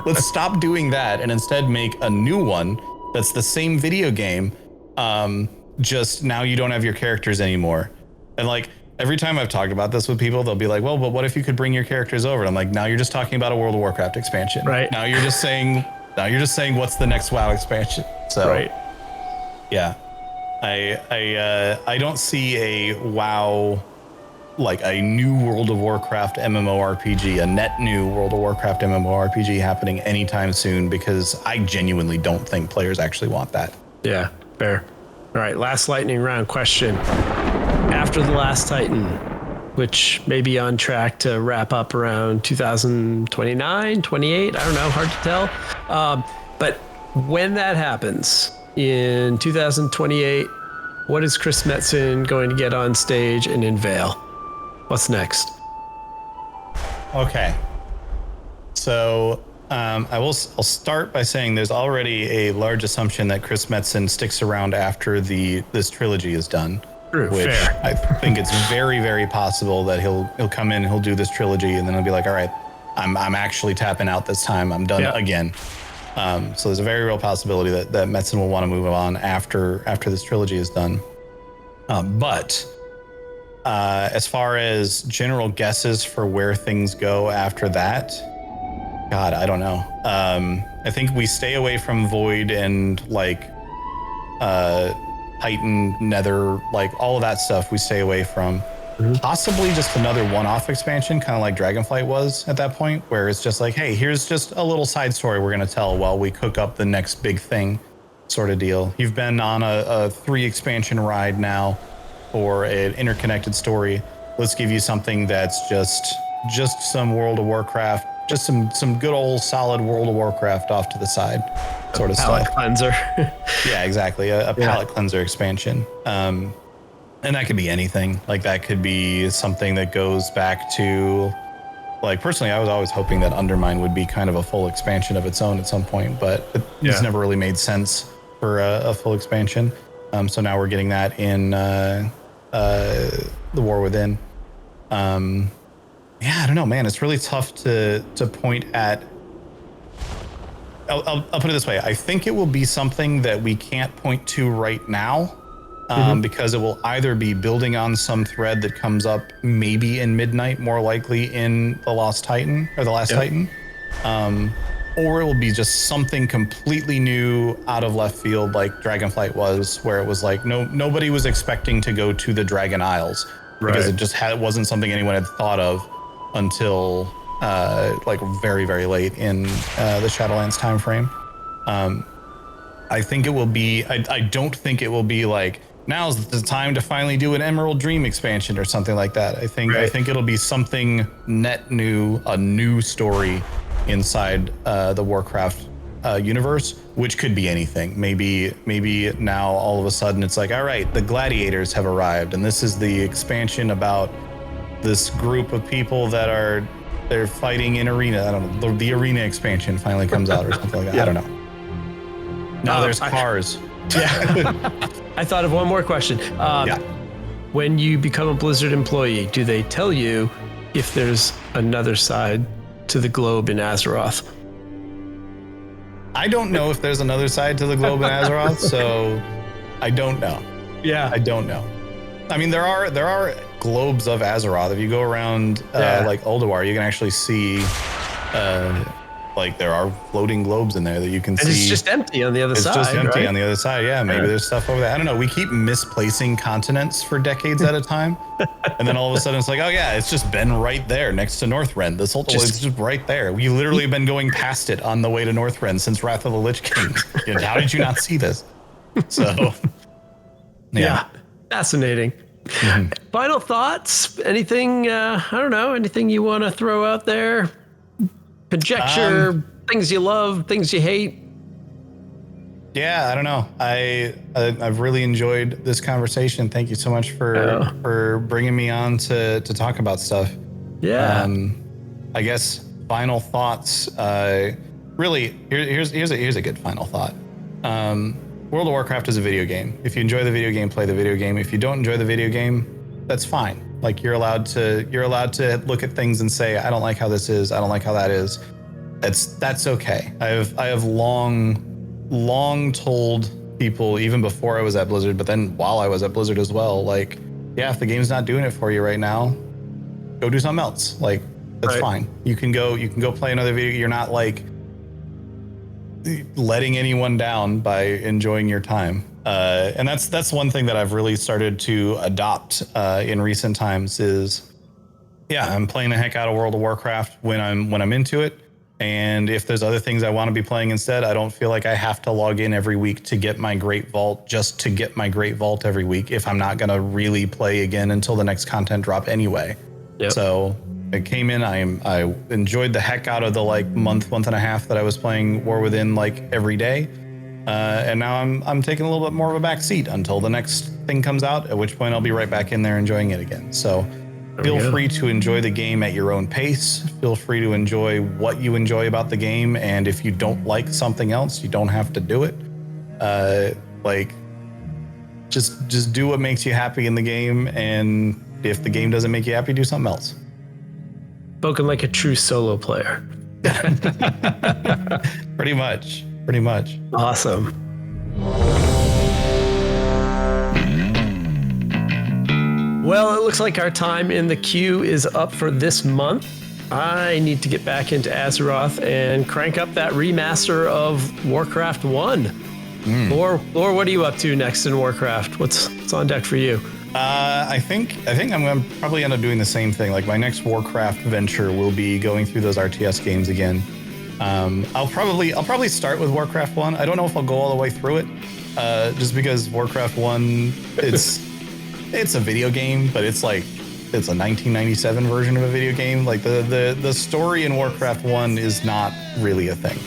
Let's stop doing that and instead make a new one that's the same video game. Just now you don't have your characters anymore. And like every time I've talked about this with people, they'll be like, well, but what if you could bring your characters over? And I'm like, now you're just talking about a World of Warcraft expansion. Right. Now you're just saying what's the next WoW expansion. So right. Yeah. I don't see a WoW, like a new World of Warcraft MMORPG, a net new World of Warcraft MMORPG happening anytime soon, because I genuinely don't think players actually want that. Yeah, fair. All right, last lightning round question. After the last Titan, which may be on track to wrap up around 2029, 28, I don't know, hard to tell. But when that happens in 2028, what is Chris Metzen going to get on stage and unveil? What's next? Okay. So I'll start by saying there's already a large assumption that Chris Metzen sticks around after this trilogy is done. True, which fair. I think it's very, very possible that he'll come in, he'll do this trilogy, and then he'll be like, all right, I'm actually tapping out this time. I'm done again. So there's a very real possibility that Metzen will want to move on after this trilogy is done. But as far as general guesses for where things go after that, God, I don't know. I think we stay away from Void and like Titan, Nether, like all of that stuff we stay away from. Mm-hmm. Possibly just another one-off expansion, kind of like Dragonflight was at that point, where it's just like, hey, here's just a little side story we're going to tell while we cook up the next big thing sort of deal. You've been on a 3 expansion ride now for an interconnected story. Let's give you something that's just some World of Warcraft, just some good old solid World of Warcraft off to the side sort of palate stuff. Cleanser. Yeah, exactly. A palate cleanser expansion. And that could be anything. Like that could be something that goes back to, like personally, I was always hoping that Undermine would be kind of a full expansion of its own at some point, but it's never really made sense for a full expansion. So now we're getting that in The War Within. Yeah, I don't know, man. It's really tough to point at. I'll put it this way. I think it will be something that we can't point to right now. Because it will either be building on some thread that comes up maybe in Midnight, more likely in The Lost Titan or The Last Titan, or it will be just something completely new out of left field, like Dragonflight was, where it was like nobody was expecting to go to the Dragon Isles because it just wasn't something anyone had thought of until like very, very late in the Shadowlands time frame. I think it will be. I don't think it will be like, now's the time to finally do an Emerald Dream expansion or something like that. I think it'll be something net new, a new story inside the Warcraft universe, which could be anything. Maybe now all of a sudden it's like, all right, the gladiators have arrived, and this is the expansion about this group of people that they're fighting in arena. I don't know. The arena expansion finally comes out or something like that. I don't know. Now there's cars. I thought of one more question. When you become a Blizzard employee, do they tell you if there's another side to the globe in Azeroth? I don't know if there's another side to the globe in Azeroth, so I don't know. Yeah, I don't know. I mean, there are globes of Azeroth. If you go around like Ulduar, you can actually see like there are floating globes in there that you can see. It's just empty on the other side. It's just empty on the other side. Yeah, maybe there's stuff over there. I don't know. We keep misplacing continents for decades at a time. And then all of a sudden it's like, oh yeah, it's just been right there next to Northrend. It's just right there. We literally have been going past it on the way to Northrend since Wrath of the Lich King. How did you not see this? So, yeah. Fascinating. Mm-hmm. Final thoughts? Anything, I don't know, anything you want to throw out there? Conjecture, things you love, things you hate. Yeah, I don't know. I've really enjoyed this conversation. Thank you so much for bringing me on to talk about stuff. Yeah. I guess final thoughts. Really, here's a good final thought. World of Warcraft is a video game. If you enjoy the video game, play the video game. If you don't enjoy the video game, that's fine. Like you're allowed to look at things and say, I don't like how this is. I don't like how that is. That's okay. I have long told people, even before I was at Blizzard, but then while I was at Blizzard as well, like, yeah, if the game's not doing it for you right now, go do something else. Like, that's fine. You can go play another video. You're not like letting anyone down by enjoying your time. And that's one thing that I've really started to adopt in recent times is, yeah, I'm playing the heck out of World of Warcraft when I'm into it. And if there's other things I want to be playing instead, I don't feel like I have to log in every week to get my Great Vault just to get my Great Vault every week if I'm not going to really play again until the next content drop anyway. Yep. So I came in, I enjoyed the heck out of the like month and a half that I was playing War Within like every day. And now I'm taking a little bit more of a back seat until the next thing comes out, at which point I'll be right back in there enjoying it again. So feel free to enjoy the game at your own pace. Feel free to enjoy what you enjoy about the game. And if you don't like something else, you don't have to do it. Like just do what makes you happy in the game. And if the game doesn't make you happy, do something else. Spoken like a true solo player. Pretty much. Awesome. Well, it looks like our time in the queue is up for this month. I need to get back into Azeroth and crank up that remaster of Warcraft 1. Lore, what are you up to next in Warcraft? What's on deck for you? I think I'm going to probably end up doing the same thing. Like my next Warcraft venture will be going through those RTS games again. I'll probably start with Warcraft 1. I don't know if I'll go all the way through it, just because Warcraft 1, it's a video game, but it's a 1997 version of a video game. Like the story in Warcraft 1 is not really a thing.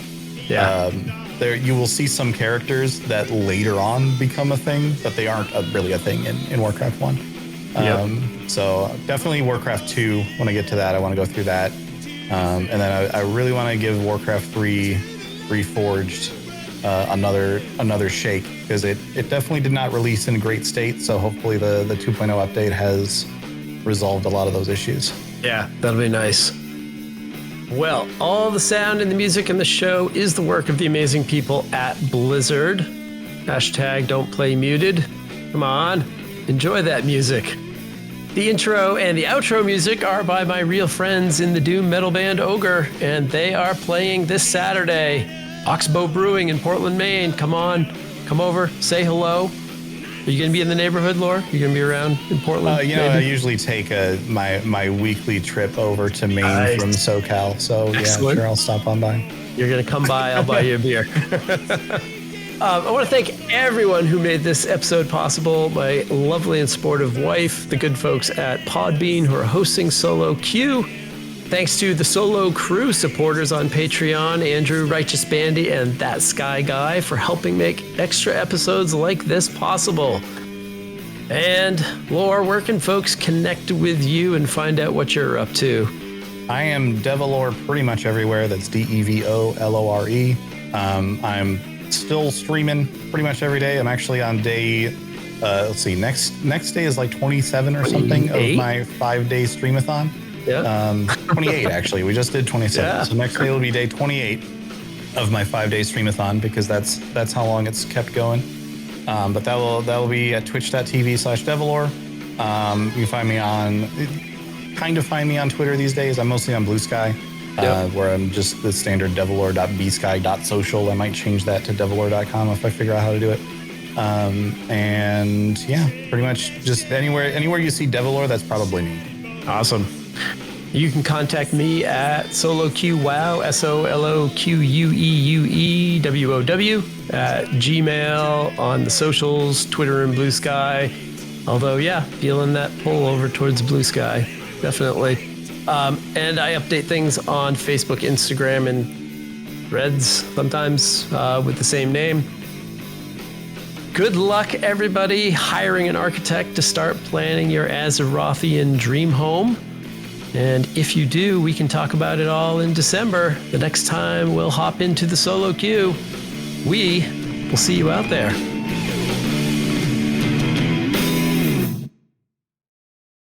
Yeah. There you will see some characters that later on become a thing, but they aren't really a thing in Warcraft 1. So definitely Warcraft 2. When I get to that, I want to go through that. And then I really want to give Warcraft 3 Reforged another shake, because it definitely did not release in great state. So hopefully the 2.0 update has resolved a lot of those issues. Yeah, that'll be nice. Well, all the sound and the music in the show is the work of the amazing people at Blizzard. Hashtag don't play muted. Come on, enjoy that music. The intro and the outro music are by my real friends in the doom metal band Ogre, and they are playing this Saturday. Oxbow Brewing in Portland, Maine. Come on, come over, say hello. Are you going to be in the neighborhood, Laura? You're going to be around in Portland? I usually take my weekly trip over to Maine from SoCal. So Excellent. Yeah, sure, I'll stop on by. You're going to come by, I'll buy you a beer. I want to thank everyone who made this episode possible. My lovely and sportive wife, the good folks at Podbean who are hosting Solo Q. Thanks to the Solo Crew supporters on Patreon, Andrew, Righteous Bandy, and That Sky Guy for helping make extra episodes like this possible. And Laura, where can folks connect with you and find out what you're up to? I am devolore pretty much everywhere. That's DEVOLORE. I'm still streaming pretty much every day. I'm actually on day, let's see, next day is like 27 or something of my 5-day streamathon. Yeah. 28 actually. We just did 27. Yeah. So next day will be day 28 of my 5-day streamathon, because that's how long it's kept going. But that will be at twitch.tv/devolore. You can find me on Twitter these days. I'm mostly on Blue Sky, where I'm just the standard devolore.bsky.social. I might change that to devolore.com if I figure out how to do it. And yeah, pretty much just anywhere you see Devolore, that's probably me. Awesome. You can contact me at SoloQWow, SoloQueueWoW at Gmail, on the socials, Twitter and Blue Sky. Although, yeah, feeling that pull over towards Blue Sky, definitely. And I update things on Facebook, Instagram, and Threads sometimes with the same name. Good luck, everybody, hiring an architect to start planning your Azerothian dream home. And if you do, we can talk about it all in December. The next time we'll hop into the solo queue. We will see you out there.